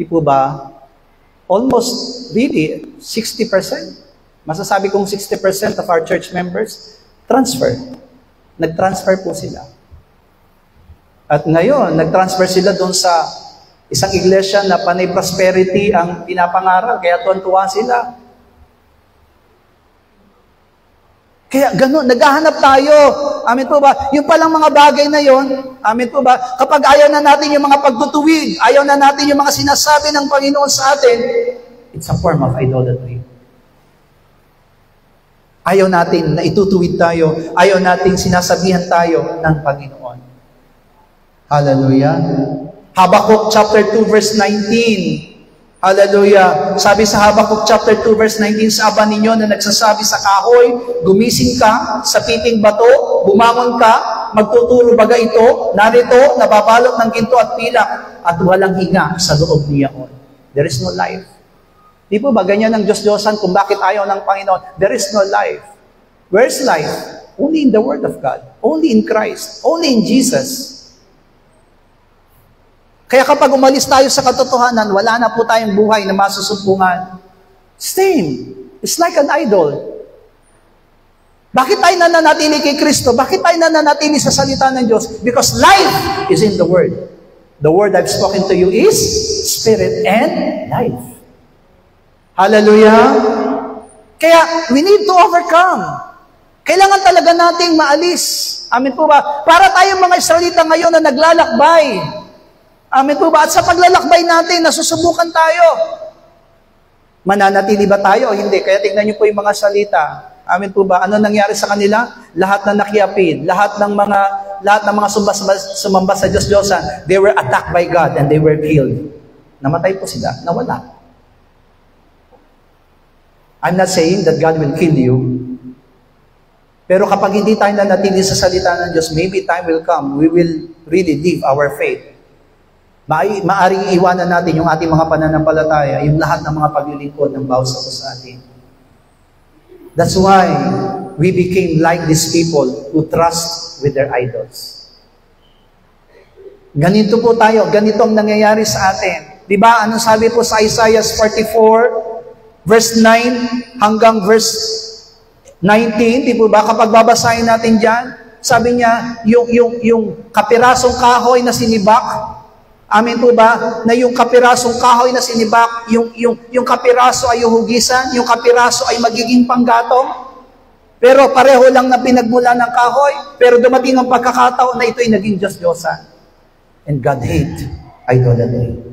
S1: di po ba? Almost, really, 60%. Masasabi kong 60% of our church members, transfer. Nag-transfer po sila. At ngayon, nag-transfer sila doon sa isang iglesia na panay prosperity ang pinapangaral, kaya tuwan-tuwa sila. Kaya gano'n, naghahanap tayo. Amen po ba? Yung palang mga bagay na yon, amen po ba? Kapag ayaw na natin yung mga pagtutuwid, ayaw na natin yung mga sinasabi ng Panginoon sa atin, it's a form of idolatry. Ayaw natin na itutuwid tayo, ayaw natin sinasabihan tayo ng Panginoon. Hallelujah. Habakkuk chapter 2 verse 19. Hallelujah. Sabi sa Habakkuk chapter 2 verse 19, Saba ninyo na nagsasabi sa kahoy, gumising ka sa piting bato, bumangon ka, magtuturo baga ito, narito, nababalot ng ginto at pilak, at walang hinga sa loob niyaon. There is no life. Di po ba ganyan ang Diyos-Diyosan kung bakit ayaw ng Panginoon? There is no life. Where is life? Only in the Word of God. Only in Christ. Only in Jesus. Kaya kapag umalis tayo sa katotohanan, wala na po tayong buhay na masusumpungan. Same. It's like an idol. Bakit tayo nananatili kay Kristo? Bakit tayo nananatili sa salita ng Diyos? Because life is in the Word. The Word I've spoken to you is Spirit and life. Hallelujah. Kaya we need to overcome. Kailangan talaga nating maalis. Amen po ba? Para tayong mga Israelita ngayon na naglalakbay. Amen po ba? At sa paglalakbay natin, nasusubukan tayo. Mananatili ba tayo? Hindi. Kaya tingnan niyo po yung mga salita. Amen po ba? Ano nangyari sa kanila? Lahat na nakiapid, lahat ng mga sumamba sa Diyos-Diyosan, they were attacked by God and they were killed. Namatay po sila. Nawala. I'm not saying that God will kill you. Pero kapag hindi tayo nanatili sa salita ng Diyos, maybe time will come, we will really live our faith. Maaring iwanan natin yung ating mga pananampalataya, yung lahat ng mga paglilingkod ng bawat sa atin. That's why we became like these people who trust with their idols. Ganito po tayo, ganito ang nangyayari sa atin. Diba, anong sabi po sa Isaiah 44, verse 9 hanggang verse 19, di po ba? Kapag babasahin natin dyan, sabi niya, yung kapirasong kahoy na sinibak, amen po ba? Na yung kapirasong kahoy na sinibak, yung kapiraso ay huhugisan, yung kapiraso ay magiging panggatong. Pero pareho lang na pinagmula ng kahoy, pero dumating ang pagkakataon na ito ay naging Diyos-Diyosan. And God hate idolatry.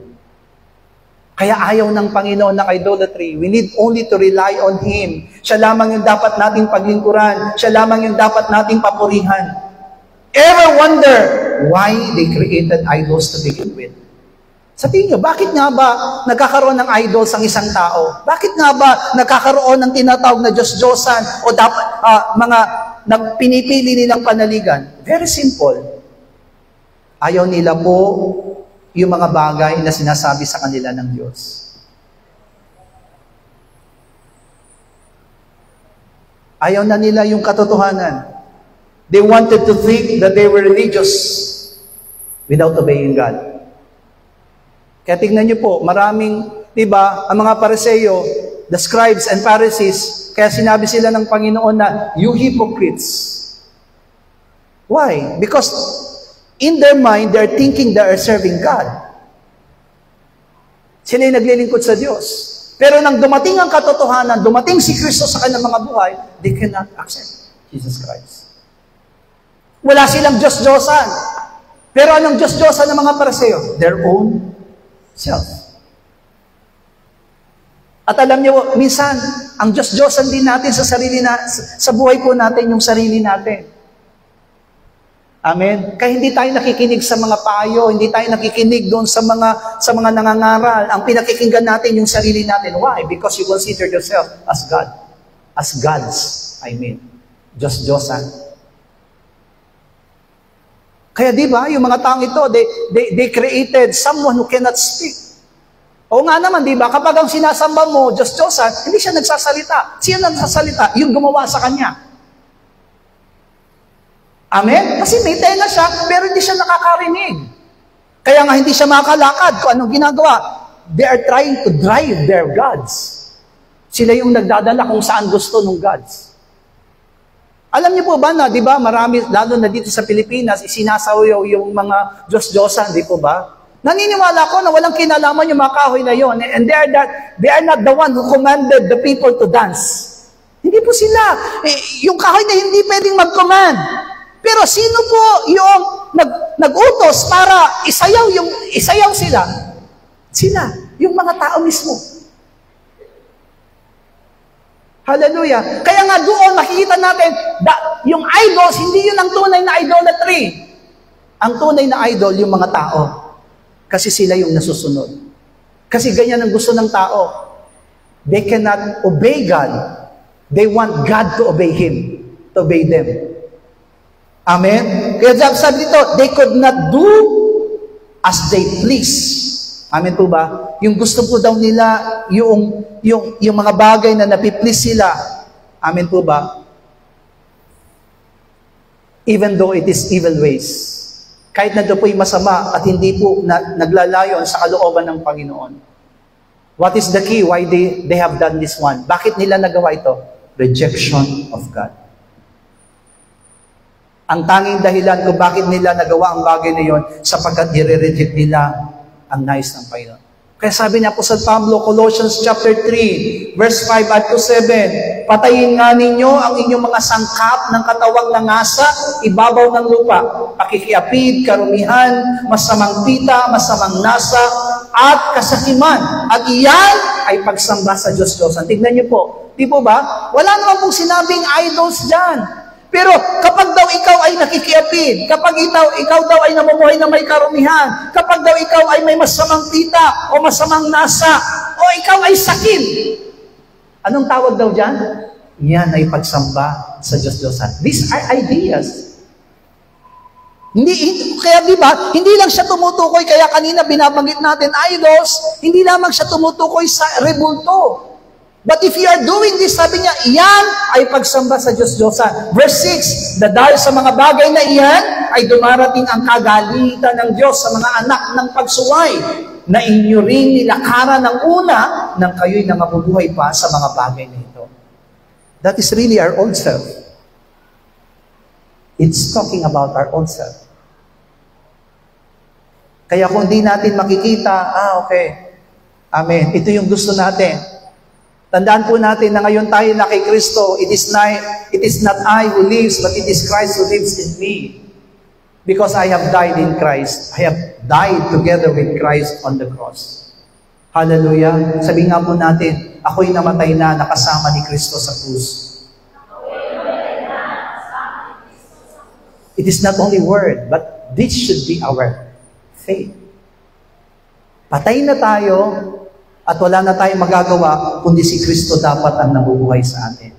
S1: Kaya ayaw ng Panginoon ng idolatry. We need only to rely on Him. Siya lamang yung dapat nating paglingkuran. Siya lamang yung dapat nating papurihan. Ever wonder why they created idols to begin with? Sa tingin nyo, bakit nga ba nagkakaroon ng idols ang isang tao? Bakit nga ba nagkakaroon ng tinatawag na Diyos-Diyosan o dapat mga pinipili nilang panaligan? Very simple. Ayaw nila po yung mga bagay na sinasabi sa kanila ng Diyos. Ayaw na nila yung katotohanan. They wanted to think that they were religious without obeying God. Kaya tignan niyo po, maraming, diba, ang mga Pariseo, the scribes and Pharisees, kaya sinabi sila ng Panginoon na, you hypocrites. Why? Because in their mind, they're thinking they are serving God. Sila yung naglilingkod sa Diyos. Pero nang dumating ang katotohanan, dumating si Kristo sa kanilang mga buhay, they cannot accept Jesus Christ. Wala silang Diyos-Diyosan. Pero anong Diyos-Diyosan ng mga Pariseo? Their own self. At alam niyo, minsan, ang Diyos-Diyosan din natin sa sarili sa buhay po natin, yung sarili natin. Amen. Kaya hindi tayo nakikinig sa mga payo, hindi tayo nakikinig doon sa mga nangangaral. Ang pinakikinggan natin yung sarili natin. Why? Because you consider yourself as God. As gods, I mean. Diyos-Diyosan. Kaya di ba, yung mga taong ito, they created someone who cannot speak. O nga naman, di ba, kapag ang sinasamba mo, Diyos-Diyosan, hindi siya nagsasalita. Siya nagsasalita, yung gumawa sa kanya. Amen? Kasi may tenga siya, pero hindi siya nakakarinig. Kaya nga hindi siya makakalakad kung anong ginagawa. They are trying to drive their gods. Sila yung nagdadala kung saan gusto ng gods. Alam niyo po ba na, di ba, marami, lalo na dito sa Pilipinas, isinasayaw yung mga Diyos-Diyosan, di po ba? Naniniwala ko na walang kinalaman yung mga kahoy na yon, and they are not the one who commanded the people to dance. Hindi po sila. Yung kahoy na hindi pwedeng mag-command. Pero sino po yung nag-utos para isayaw sila? Sila, yung mga tao mismo. Hallelujah. Kaya nga doon makikita natin, yung idols, hindi yun ang tunay na idolatry. Ang tunay na idol, yung mga tao. Kasi sila yung nasusunod. Kasi ganyan ang gusto ng tao. They cannot obey God. They want God to obey Him, to obey them. Amen? Kaya sabi dito, they could not do as they please. Amen po ba? Yung gusto po daw nila, yung mga bagay na napiplease sila. Amen po ba? Even though it is evil ways. Kahit na ito po'y masama at hindi po naglalayon sa kalooban ng Panginoon. What is the key? Why they have done this one? Bakit nila nagawa ito? Rejection of God. Ang tanging dahilan kung bakit nila nagawa ang bagay na yon, sapagkat i-reject nila ang nais ng Panginoon. Kaya sabi niya po sa Pablo, Colossians chapter 3, verse 5 at to 7, patayin nga ninyo ang inyong mga sangkap ng katawang nangasa, ibabaw ng lupa, pakikiapid, karumihan, masamang pita, masamang nasa, at kasakiman. At iyan ay pagsamba sa Diyos-Diyosan. Tignan niyo po, di po ba? Wala naman pong sinabing idols dyan. Pero kapag daw ikaw ay nakikiapid, kapag ikaw daw ay namumuhay na may karumihan, kapag daw ikaw ay may masamang tita o masamang nasa, o ikaw ay sakit, anong tawag daw dyan? Yan ay pagsamba sa Diyos-Diyosan. These are ideas. Kaya di ba, hindi lang siya tumutukoy, kaya kanina binabanggit natin idols, hindi lamang siya tumutukoy sa rebulto. But if you are doing this, sabi niya, iyan ay pagsamba sa Diyos-Diyosan. Verse 6, dahil sa mga bagay na iyan, ay dumarating ang kagalitan ng Diyos sa mga anak ng pagsuway, na inyo ring nilakaran ng una, nang kayo'y mabubuhay pa sa mga bagay na ito. That is really our old self. It's talking about our old self. Kaya kung di natin makikita, okay, amen, ito yung gusto natin. Tandaan po natin na ngayon tayo na kay Kristo, it is not I who lives, but it is Christ who lives in me. Because I have died in Christ. I have died together with Christ on the cross. Hallelujah. Sabi nga po natin, ako'y namatay na nakasama ni Kristo sa krus. It is not only word, but this should be our faith. Patay na tayo, at wala na tayong magagawa, kundi si Kristo dapat ang nabubuhay sa atin.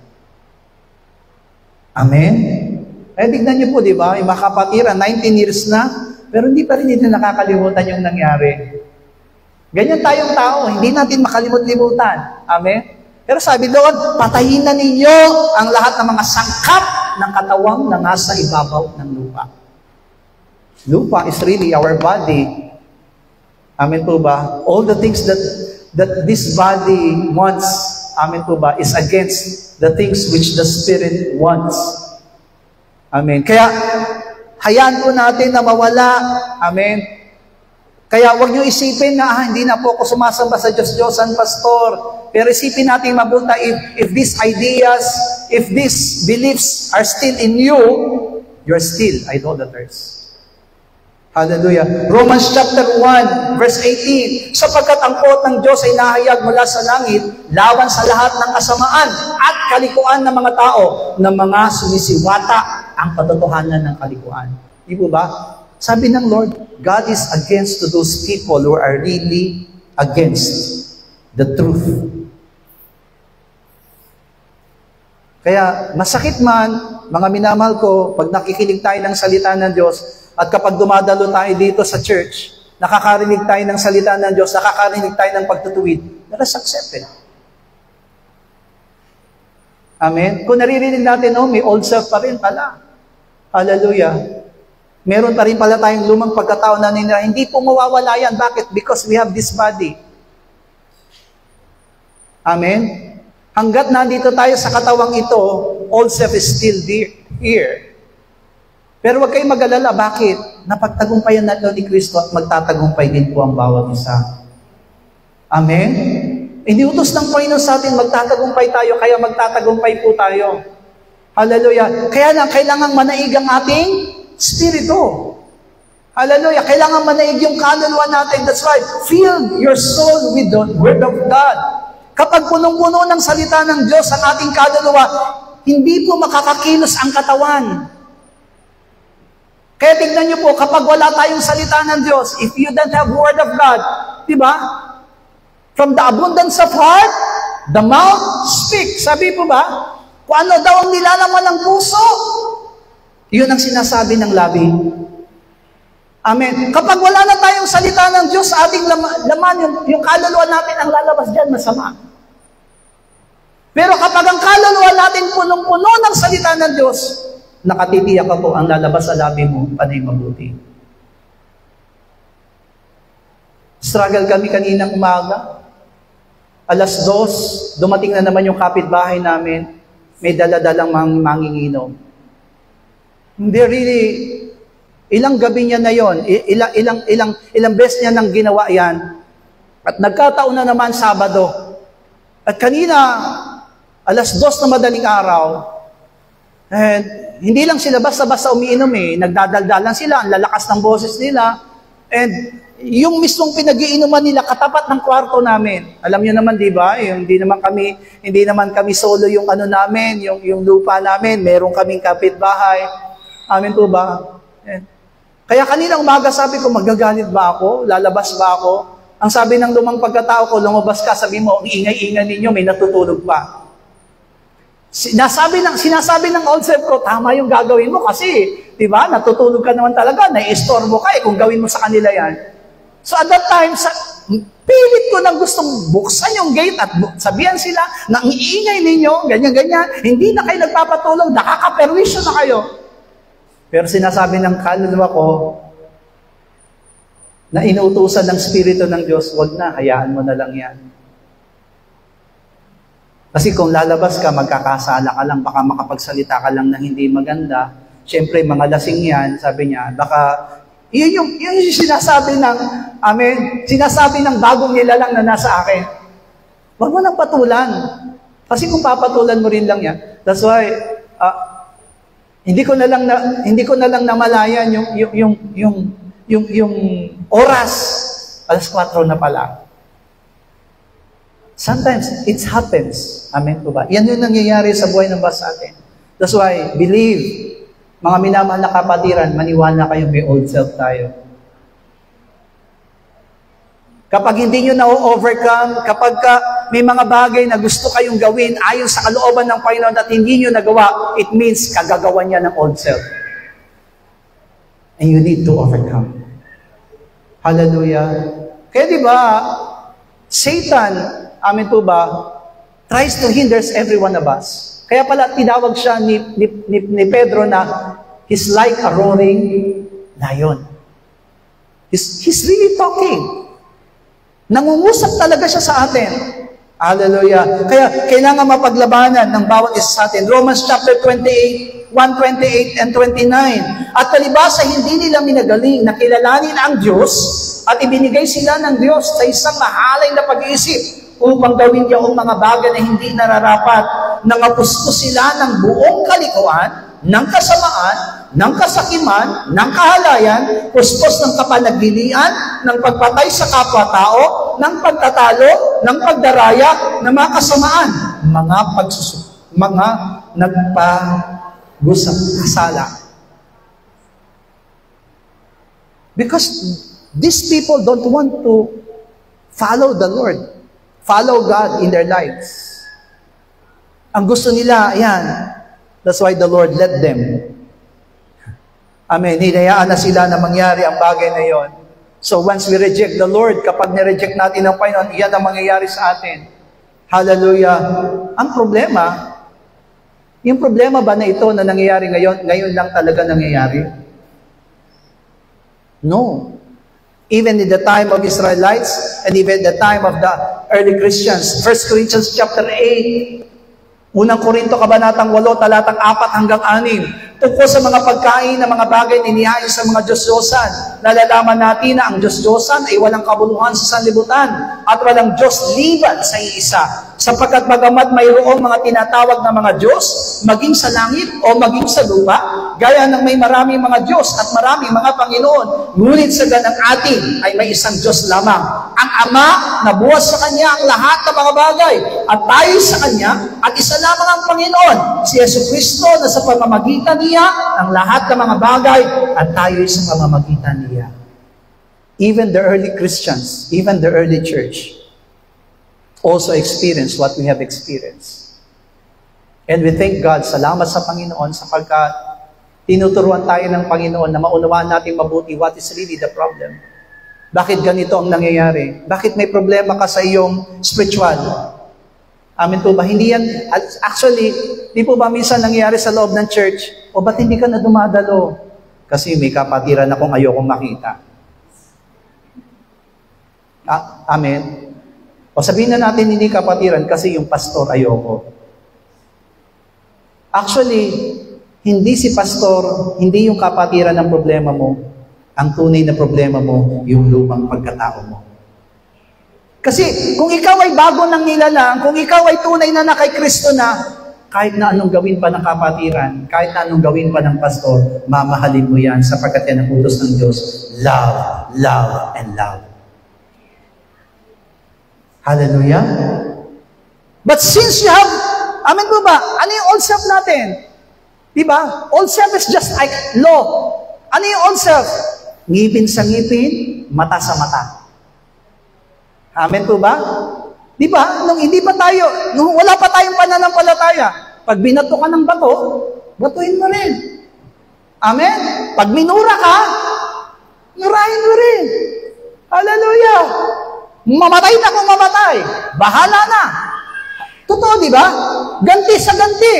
S1: Amen? Eh, tignan niyo po, di ba? Yung mga kapatiran, 19 years na, pero hindi pa rin nila nakakalimutan yung nangyari. Ganyan tayong tao, hindi natin makalimut-limutan. Amen? Pero sabi, Lord, patayin na ninyo ang lahat ng mga sangkap ng katawang na nasa ibabaw ng lupa. Lupa is really our body. Amen po ba? All the things that this body wants, amen po ba, is against the things which the Spirit wants. Amen. Kaya, hayaan po natin na mawala. Amen. Kaya huwag niyo isipin na, hindi na po ako sumasamba sa Diyos-Diyosan, Pastor. Pero isipin natin mabuti, if these ideas, if these beliefs are still in you, you're still idolaters. Hallelujah. Romans chapter 1, verse 18, sapagkat ang quote ng Diyos ay nahayag mula sa langit, laban sa lahat ng kasamaan at kalikuan ng mga tao, ng mga sumisiwata ang katotohanan ng kalikuan. Di po ba? Sabi ng Lord, God is against to those people who are really against the truth. Kaya masakit man, mga minamahal ko, pag nakikinig tayo ng salita ng Diyos, at kapag dumadalo tayo dito sa church, nakakarinig tayo ng salita ng Diyos, nakakarinig tayo ng pagtutuwid, let us accept it. Amen? Kung naririnig natin, may old self pa rin pala. Hallelujah. Meron pa rin pala tayong lumang pagkatao na nila. Hindi po mawawala yan. Bakit? Because we have this body. Amen? Hanggat nandito tayo sa katawang ito, old self is still here. Pero huwag kayong mag-alala. Bakit? Napagtagumpayan natin ni Kristo at magtatagumpay din po ang bawat isa. Amen? Iniutos ng Panginoon sa atin, magtatagumpay tayo, kaya magtatagumpay po tayo. Hallelujah. Kaya lang, kailangan manaig ang ating spirito. Hallelujah. Kailangan manaig yung kaluluwa natin. That's why, fill your soul with the Word of God. Kapag punong-puno ng salita ng Diyos ang ating kaluluwa, hindi po makakakilos ang katawan. Kaya tignan niyo po, kapag wala tayong salita ng Diyos, if you don't have Word of God, di ba? From the abundance of heart, the mouth speaks. Sabi po ba? Kung ano daw ang nilalaman ng puso, yun ang sinasabi ng labi. Amen. Kapag wala na tayong salita ng Diyos sa ating laman, yung kaluluwa natin ang lalabas dyan, masama. Pero kapag ang kaluluwa natin punong-puno ng salita ng Diyos, nakatitiyak ka po ang lalabas sa labi mo, panay mabuti. Struggle kami kaninang umaga. 2:00, dumating na naman yung kapitbahay namin, may daladalang manginginom. Hindi really, ilang gabi niya na yon, ilang beses niya nang ginawa yan. At nagkataon na naman Sabado. At kanina, 2:00 na madaling araw, and hindi lang sila basta-basta umiinom nagdadaldalan sila, ang lalakas ng boses nila, and yung mismong pinag-iinuman nila katapat ng kwarto namin. Alam niyo naman, di ba? Hindi naman kami solo yung ano namin, yung lupa namin, meron kaming kapitbahay. Amen po ba? Kaya kanina umaga sabi ko, magagalit ba ako? Lalabas ba ako? Ang sabi ng lumang pagkatao ko, lumabas ka, sabi mo, ang ingay-ingay ninyo, may natutulog pa. Sinasabi ng old self ko, tama yung gagawin mo kasi, di ba, natutulog ka naman talaga, nai-istorbo ka kung gawin mo sa kanila yan. So at that time, pilit ko nang gustong buksan yung gate at sabihan sila na ang iingay ninyo, ganyan-ganyan, hindi na kayo nagpapatulog, nakakaperwisyo na kayo. Pero sinasabi ng kaluluwa ko, na inuutusan ng Espiritu ng Diyos, wag na, hayaan mo na lang yan. Kasi kung lalabas ka, magkakasala ka lang, baka makapagsalita ka lang na hindi maganda. Siyempre, mga lasing yan, sabi niya, baka, yun yung sinasabi ng, sinasabi ng bagong nilalang na nasa akin. Wag mo nang patulan. Kasi kung papatulan mo rin lang yan, that's why, hindi ko na lang namalayan yung oras, 4:00 na pala. Sometimes, it happens. Amen po ba? Yan yung nangyayari sa buhay ng bawat sa atin. That's why, believe, mga minamahal na kapatiran, maniwala kayo may old self tayo. Kapag hindi nyo na-overcome, kapag may mga bagay na gusto kayong gawin ayon sa kalooban ng Panginoon at hindi nyo nagawa, it means kagagawan niya ng old self. And you need to overcome. Hallelujah. Kaya di ba, Satan, amen po ba, tries to hinder every one of us. Kaya pala tinawag siya ni Pedro na he's like a roaring lion. He's really talking. Nangungusap talaga siya sa atin. Hallelujah. Kaya kailangan mapaglabanan ng bawat isa sa atin. Romans chapter 28, 1:28 and 29. At palibasa hindi nila minagaling na kilalanin ang Diyos at ibinigay sila ng Diyos sa isang mahalay na pag-iisip upang gawin niya ang mga bagay na hindi nararapat. Nangapuspos sila ng buong kalikuan, ng kasamaan, ng kasakiman, ng kahalayan, puspos ng kapanagbilian, ng pagpatay sa kapwa-tao, ng pagtatalo, ng pagdaraya, ng mga kasamaan, mga nagpagusap, kasala. Because these people don't want to follow the Lord, follow God in their lives. Ang gusto nila, ayan, that's why the Lord let them. Amen. Hinayaan na sila na mangyari ang bagay na yon. So once we reject the Lord, kapag nireject natin ang Panginoon, iyan ang mangyayari sa atin. Hallelujah. Ang problema, yung problema ba na ito na nangyayari ngayon lang talaga nangyayari? No. Even in the time of Israelites and even the time of the early Christians. 1 Corinthians chapter 8, Unang Korinto, kabanatang 8, talatang 4 hanggang 6. Tungkol sa mga pagkain na mga bagay na inihain sa mga Diyos-Diyosan. Nalalaman natin na ang Diyos-Diyosan ay walang kabuluhan sa sanlibutan at walang Diyos-liban sa iisa. Sapagkat bagamat mayroong mga tinatawag na mga Diyos, maging sa langit o maging sa lupa, gaya ng may maraming mga Diyos at maraming mga Panginoon, ngunit sa ganang atin ay may isang Diyos lamang. Ang Ama na buwas sa Kanya ang lahat ng mga bagay at tayo sa Kanya at isa lamang ang Panginoon, si Jesucristo na sa pamamagitan niya ang lahat ng mga bagay at tayo sa pamamagitan niya. Even the early Christians, even the early church, also experienced what we have experienced. And we thank God, salamat sa Panginoon sapagkat tinuturuan tayo ng Panginoon na maunawaan natin mabuti what is really the problem. Bakit ganito ang nangyayari? Bakit may problema ka sa iyong spiritual? Amen po ba? Hindi yan, actually, di po ba minsan nangyayari sa loob ng church, o ba't hindi ka na dumadalo? Kasi may kapatiran akong ayokong makita. Amen? O sabihin na natin hindi kapatiran kasi yung pastor ayoko. Actually, hindi si pastor, hindi yung kapatiran ang problema mo. Ang tunay na problema mo, yung lumang pagkatao mo. Kasi kung ikaw ay bago ng nilalang, kung ikaw ay tunay na kay Kristo na, kahit na anong gawin pa ng kapatiran, kahit na anong gawin pa ng pastor, mamahalin mo yan sapagkat yan ang utos ng Diyos. Love, love, and love. Hallelujah. But since you have, amen po ba? Ano yung old self natin? Diba? Old self is just like law. Ano yung old self? Ngipin sa ngipin, mata sa mata. Amen po ba? Diba? Nung hindi pa tayo, nung wala pa tayong pananampalataya, pag binato ka ng bato, batuin mo rin. Amen? Pag minura ka, murahin mo rin. Hallelujah. Mamatay na kung mamatay. Bahala na. Totoo, di ba? Ganti sa ganti.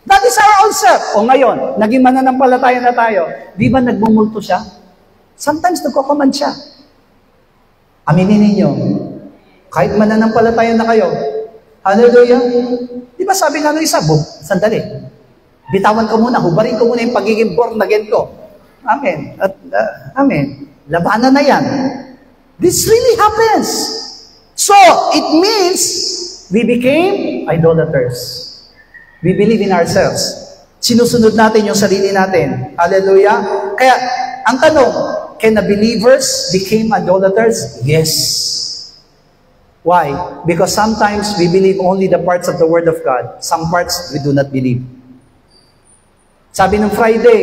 S1: That is our old self. O ngayon, naging mananampalataya na tayo. Di ba nagmumulto siya? Sometimes nagko-command siya. Aminin ninyo, kahit mananampalataya na kayo, hallelujah. Di ba sabi nga ng isa, sandali. Bitawan ko muna, hubarin ko muna yung pagiging born again ko. Amen. Amen. Labanan na yan. This really happens. So, it means we became idolaters. We believe in ourselves. Sinusunod natin yung sarili natin. Hallelujah. Kaya, ang tanong, can the believers become idolaters? Yes. Why? Because sometimes we believe only the parts of the Word of God. Some parts we do not believe. Sabi ng Friday,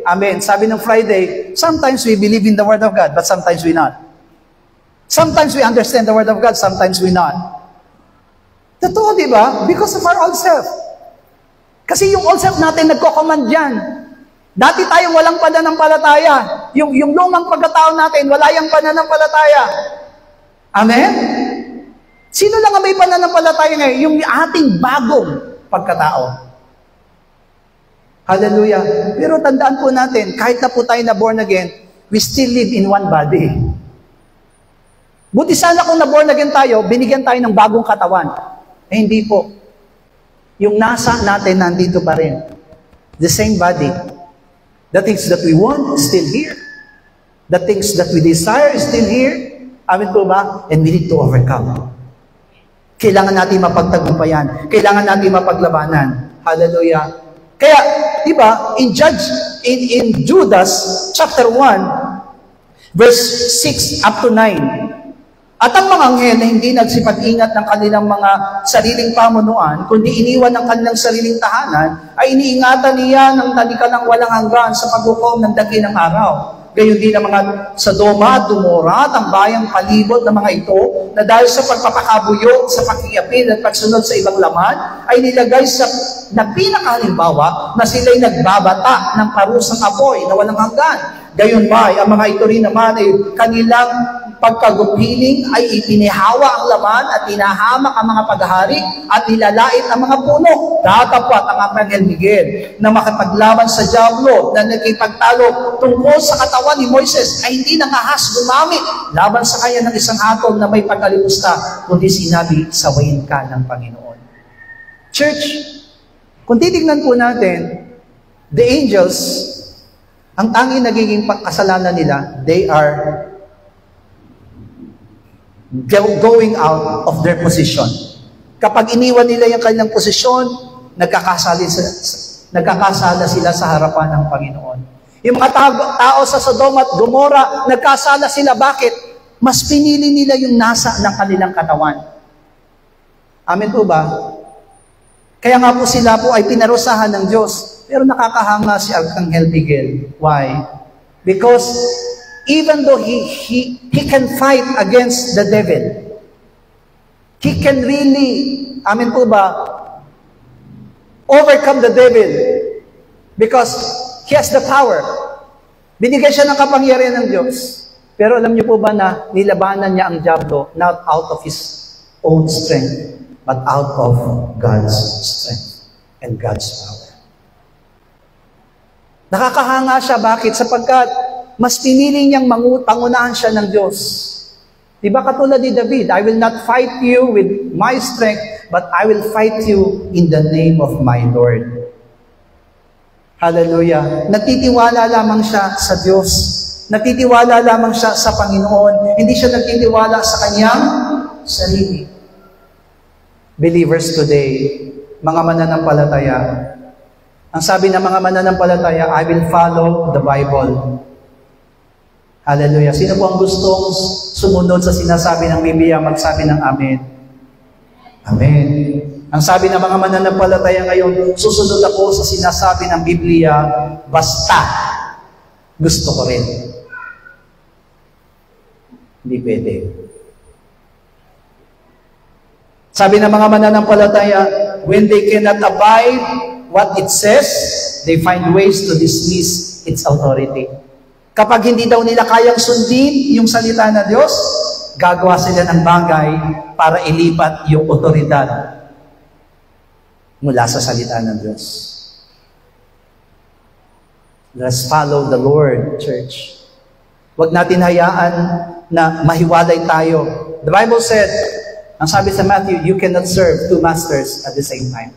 S1: amen, sabi ng Friday, sometimes we believe in the Word of God, but sometimes we not. Sometimes we understand the Word of God, sometimes we not. Totoo, di ba? Because of our old self. Kasi yung old self natin nagko-command yan. Dati tayong walang pananampalataya. Yung lumang pagkatao natin, wala yung pananampalataya. Amen? Sino lang ang may pananampalataya ngayon? Yung ating bagong pagkatao. Hallelujah. Pero tandaan po natin, kahit na po tayo na born again, we still live in one body. Buti sana kung na born again tayo, binigyan tayo ng bagong katawan. Eh hindi po. Yung nasa natin nandito pa rin. The same body. The things that we want is still here. The things that we desire is still here. Amin po ba? And we need to overcome. Kailangan natin mapagtagumpayan. Kailangan natin mapaglabanan. Hallelujah. Kaya, di ba, in Judas chapter 1, verse 6 up to 9, at ang mga anghel na hindi nagsipag-ingat ng kanilang mga sariling pamunuan, kundi iniwan ng kanilang sariling tahanan, ay iniingatan niya ng talikalang walang hanggan sa paghukom ng dakilang araw. Gayon din ang mga Sodoma at Gomora at ang bayang palibot ng mga ito na dahil sa pagpapakabuyo, sa pakiapin at pagsunod sa ibang laman, ay nilagay sa pinakahalimbawa na sila'y nagbabata ng parusang apoy na walang hanggan. Gayon ba, ang mga ito rin naman ay kanilang pagkagupiling ay ipinihawa ang laman at tinahamak ang mga paghahari at nilalait ang mga puno. Datapwat ang Arkanghel Miguel na makipaglaban sa Diablo na nagkipagtalo tungkol sa katawan ni Moises ay hindi nangahas gumamit laban sa kanya ng isang hatol na may pagkalimusta, kundi sinabi, sawayin ka ng Panginoon. Church, kung titignan po natin, the angels, ang tanging nagiging kasalanan nila, they are going out of their position. Kapag iniwan nila yung kanilang posisyon, nagkakasala sila sa harapan ng Panginoon. Yung mga tao sa Sodoma at Gomora, nagkasala sila. Bakit? Mas pinili nila yung nasa ng kanilang katawan. Amen po ba? Kaya nga po sila po ay pinarusahan ng Diyos. Pero nakakahanga si Arkanghel Miguel. Why? Because even though he can fight against the devil, he can really, amen po ba, overcome the devil because he has the power. Binigay siya ng kapangyarihan ng Diyos. Pero alam niyo po ba na nilabanan niya ang Diablo not out of his own strength, but out of God's strength and God's power. Nakakahanga siya. Bakit? Sapagkat mas pinili niyang pangunahan siya ng Diyos. Diba katulad ni David, I will not fight you with my strength, but I will fight you in the name of my Lord. Hallelujah. Nagtitiwala lamang siya sa Diyos. Nagtitiwala lamang siya sa Panginoon. Hindi siya nagtitiwala sa kanyang sarili. Believers today, mga mananampalataya, ang sabi ng mga mananampalataya, I will follow the Bible. Hallelujah. Sino po ang gustong sumunod sa sinasabi ng Biblia, magsabi ng Amen? Amen. Ang sabi ng mga mananampalataya ngayon, susunod ako sa sinasabi ng Biblia, basta gusto ko rin. Hindi pwede. Sabi ng mga mananampalataya, when they cannot abide what it says, they find ways to dismiss its authority. Kapag hindi daw nila kayang sundin yung salita ng Diyos, gagawa sila ng bagay para ilipat yung otoridad mula sa salita ng Diyos. Let's follow the Lord, church. Huwag natin hayaan na mahiwalay tayo. The Bible said, ang sabi sa Matthew, you cannot serve two masters at the same time.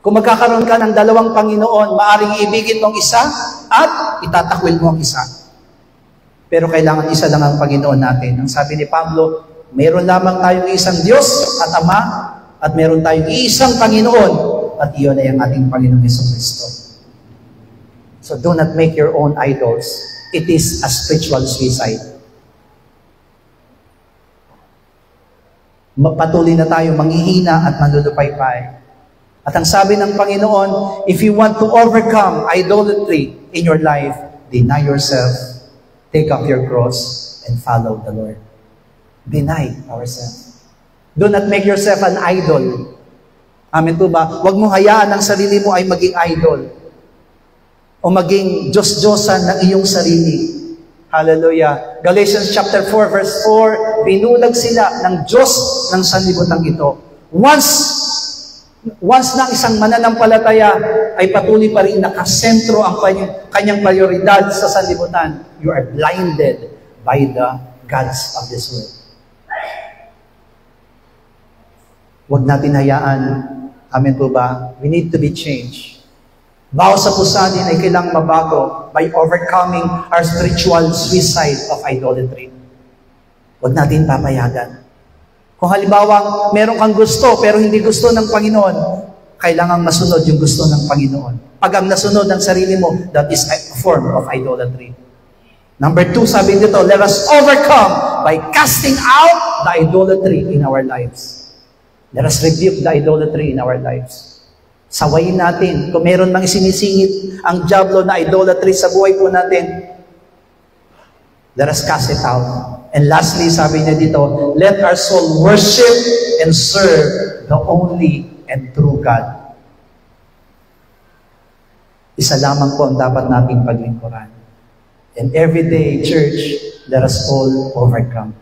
S1: Kung magkakaroon ka ng dalawang Panginoon, maaring ibigin mong isa at itatakwil mo ang isa. Pero kailangan isa lang ang Panginoon natin. Ang sabi ni Pablo, meron lamang tayong isang Diyos at Ama at meron tayong isang Panginoon at iyon ay ang ating Panginoong Jesucristo. So do not make your own idols. It is a spiritual suicide. Patuloy na tayo manghihina at manlulupaypay. At ang sabi ng Panginoon, if you want to overcome idolatry in your life, deny yourself, take up your cross, and follow the Lord. Deny ourselves. Do not make yourself an idol. Amen po ba? Huwag mo hayaan ang sarili mo ay maging idol. O maging Diyos-Diyosan ng iyong sarili. Hallelujah. Galatians chapter 4 verse 4, binulag sila ng Diyos ng sanlibutan ito. Once na isang mananampalataya ay patuloy pa rin nakasentro ang kanyang prioridad sa sanlibutan, you are blinded by the gods of this world. Huwag natin hayaan, amen po ba? We need to be changed. Bawat sa pusa din ay kailangang mabago by overcoming our spiritual suicide of idolatry. Huwag natin papayagan. Kung halimbawa, meron kang gusto pero hindi gusto ng Panginoon, kailangang masunod yung gusto ng Panginoon. Pag ang nasunod ng sarili mo, that is a form of idolatry. Number 2, sabi dito, let us overcome by casting out the idolatry in our lives. Let us rebuke the idolatry in our lives. Sawayin natin, kung meron mang isinisingit ang diablo na idolatry sa buhay po natin, let us cast it out. And lastly, sabi niya dito, let our soul worship and serve the only and true God. Isa lamang po ang dapat nating paglingkuran. And every day, church, let us all overcome.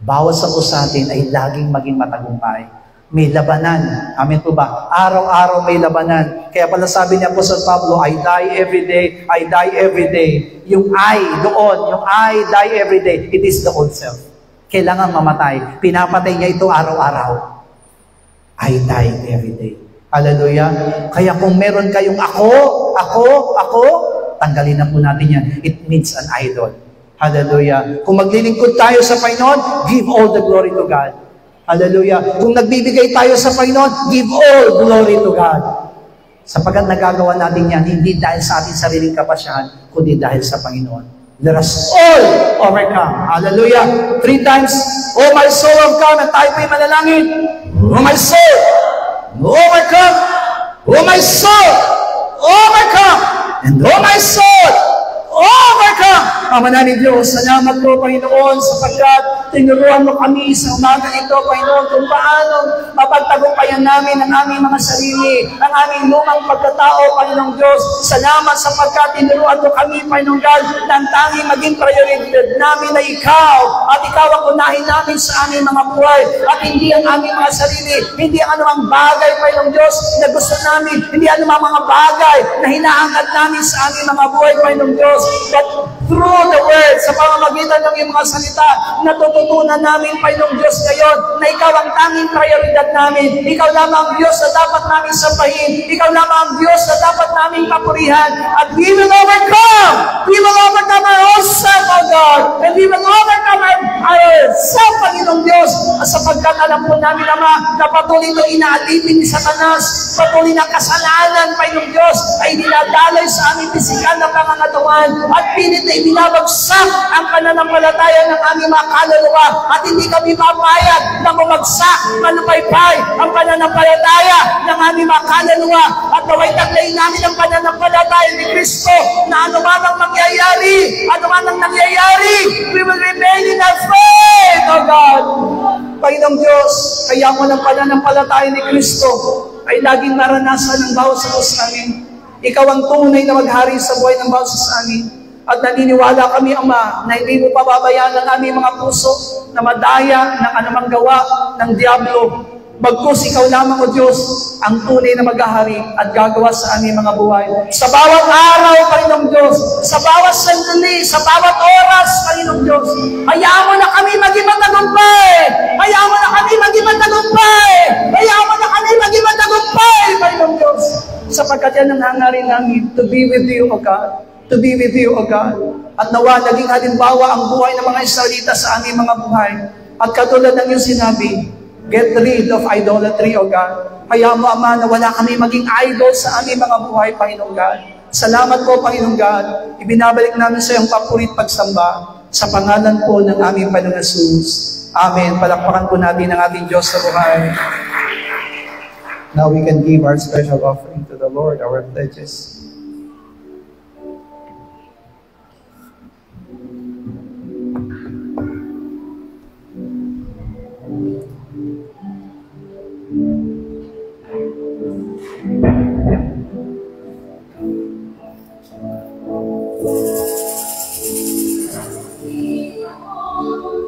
S1: Bawat sa atin ay laging maging matagumpay. May labanan. Amen po ba? Araw-araw may labanan. Kaya pala sabi niya po sa Pablo, I die every day, I die every day. Yung I doon, yung I die every day, it is the old self. Kailangan mamatay. Pinapatay niya ito araw-araw. I die every day. Hallelujah. Kaya kung meron kayong ako, tanggalin na po natin yan. It means an idol. Hallelujah. Kung maglilingkod tayo sa Panginoon, give all the glory to God. Hallelujah. Kung nagbibigay tayo sa Panginoon, give all glory to God. Sapagkat nagagawa natin yan, hindi dahil sa ating sariling kapasyahan, kundi dahil sa Panginoon. Let us all overcome. Hallelujah. 3 times, oh my soul, overcome. At tayo po'y manalangin. Oh my soul, overcome. Oh my soul, overcome. And oh my soul, overcome. Ama namin Diyos, salamat po, Panginoon, sapagkat tinuruan mo kami sa umaga ito, Panginoon, kung paano mapagtagumpayan namin ang aming mga sarili, ang aming lumang pagkatao, Panginoong Diyos. Salamat sapagkat tinuruan mo kami, Panginoong God, na ang tanging maging prioridad namin na Ikaw, at Ikaw ang unahin namin sa aming mga buhay, at hindi ang aming mga sarili, hindi ang anumang bagay, Panginoong Diyos, na gusto namin, hindi anumang mga bagay na hinaangkat namin sa aming mga buhay, Panginoong Diyos, but through the word, sa pamamagitan ng iyong mga salita, natututunan namin, Panginoong Diyos, ngayon, na Ikaw ang tanging prioridad namin. Ikaw lamang ang Diyos na dapat namin sampahin. Ikaw lamang ang Diyos na dapat namin papurihan. At we will overcome! We will overcome our own self, O God! And we will overcome ourself, Panginoong Diyos, sapagkat alam po namin, Ama, na patuloy ito inaalipin ni Satanas, patuloy na kasalanan, Panginoong Diyos, ay dinadalay sa aming pisikal na pangangatawan at pilit na ibinabagsak ang pananampalataya ng aming mga kaluluwa at hindi kami papayag na bumagsak, manupaypay ang pananampalataya ng aming mga kaluluwa at naway taglayin namin ang pananampalataya ni Kristo na anuman ang mangyayari, anuman ang nangyayari, we will remain in our faith, O God. Panginoong Diyos, kaya mo ng pananampalataya ni Kristo ay laging naranasan ng bawat sa amin. Ikaw ang tunay na maghari sa buhay ng bawat sa amin. At naniniwala kami, Ama, na hindi mo pababayaan ang aming mga puso na madaya ng anumang gawa ng Diablo. Bagkus ikaw lamang, O Diyos, ang tunay na maghahari at gagawa sa aming mga buhay. Sa bawat araw, Panginoong Diyos, sa bawat sandali, sa bawat oras, Panginoong Diyos, hayaan mo na kami maging matagumpay! Hayaan mo na kami maging matagumpay! Hayaan mo na kami maging matagumpay, Panginoong Diyos! Sapagkat yan ang hangarin namin, to be with you, O God. To be with you, O God. At nawa, naging halimbawa ang buhay ng mga Israelita sa aming mga buhay. At katulad ng iyong sinabi, get rid of idolatry, O God. Kaya mo, Ama, na wala kami maging idol sa aming mga buhay, Panginoong God. Salamat po, Panginoong God. Ibinabalik namin sa iyong papurit pagsamba sa pangalan po ng aming Panginoong Jesus. Amen. Palakpakan po natin ang ating Diyos sa buhay. Now we can give our special offering to the Lord, our pledges.
S3: We are all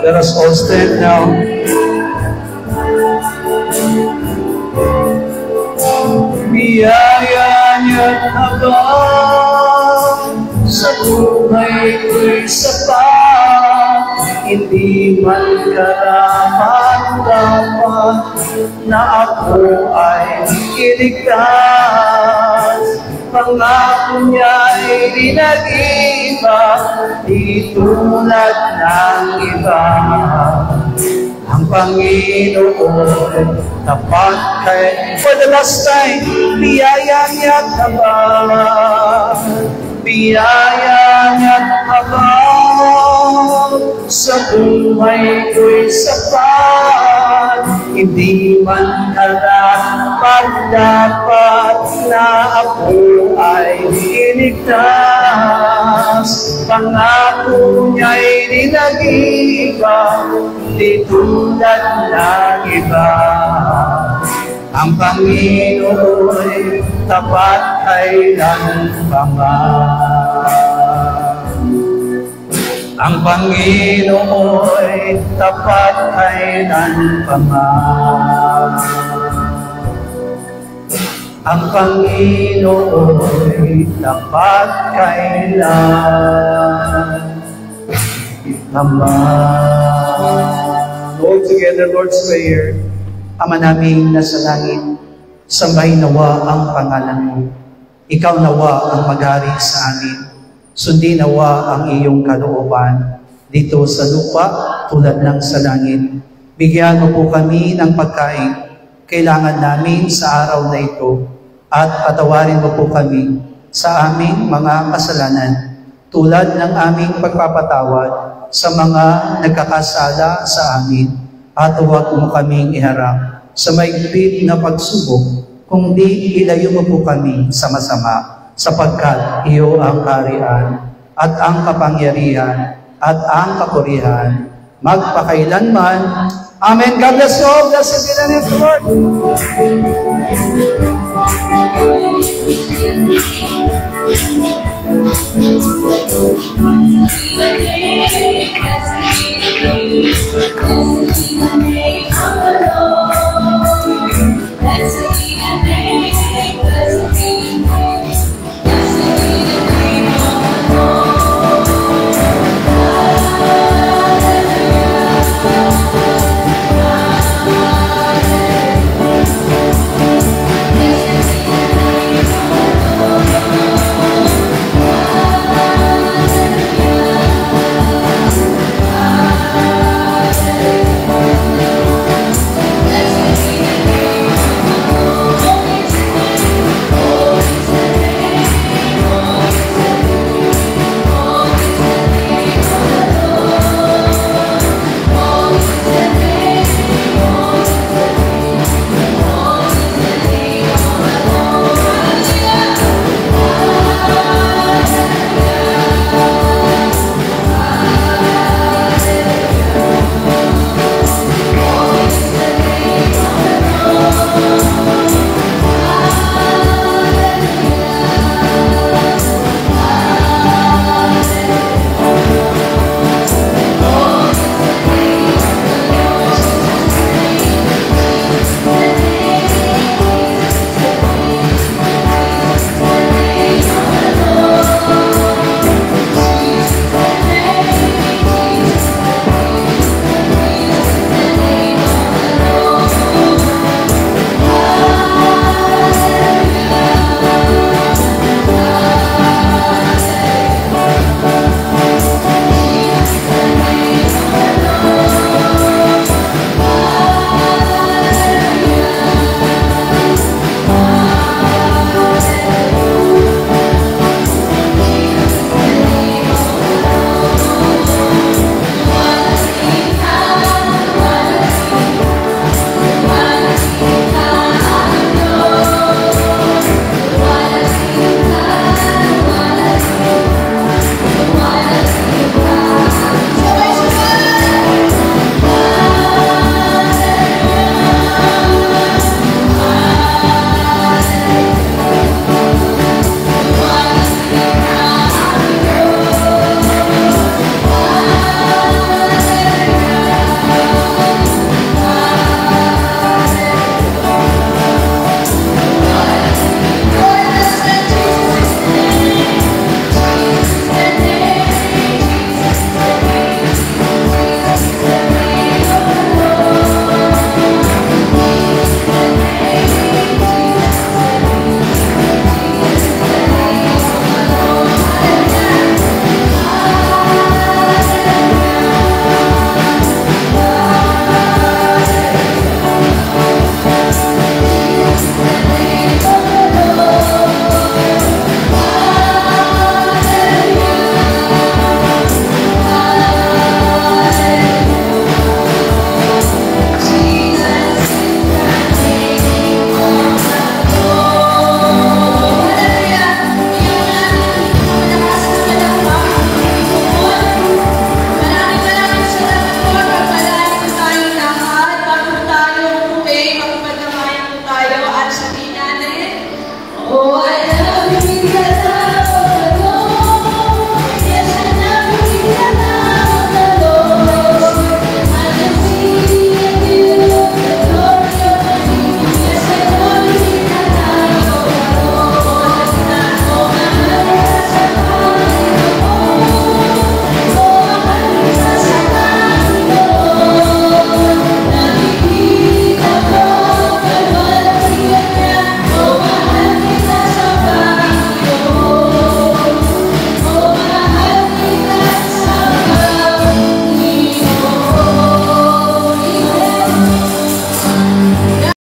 S1: Let us all stand now. Biyaya niya't habang sa buhay ko'y sapat, hindi man karapat-dapat na ako ay iligtas. Pangako niya'y di nag-iba, di tulad ng iba. Ang Panginoon tapat kay, for the last time, biyaya niya't habang, biyaya niya't habang sa buhay ko'y sapat, hindi man karapat-dapat na ako ay iligtas. Pangako niya'y di nag-iba, di tulad ng iba. Ang Panginoon tapat kailanman. Ang Panginoon tapat kailanman. Ang Panginoon tapat kailanman. All together, Lord's Prayer. Ama naming nasa langit, sambahin nawa ang pangalan mo. Ikaw nawa ang maghari sa amin. Sundin nawa ang iyong kalooban dito sa lupa tulad ng sa langit. Bigyan mo po kami ng pagkain kailangan namin sa araw na ito at patawarin mo po kami sa aming mga kasalanan tulad ng aming pagpapatawad sa mga nagkakasala sa amin. At huwag mo kaming iharap sa maigpit na pagsubok, kundi ilayo mo po kami sa masama, sapagkat iyo ang kaharian at ang kapangyarihan at ang kapurihan magpakailanman. Amen. God bless you all. Blessed be the name of the Lord.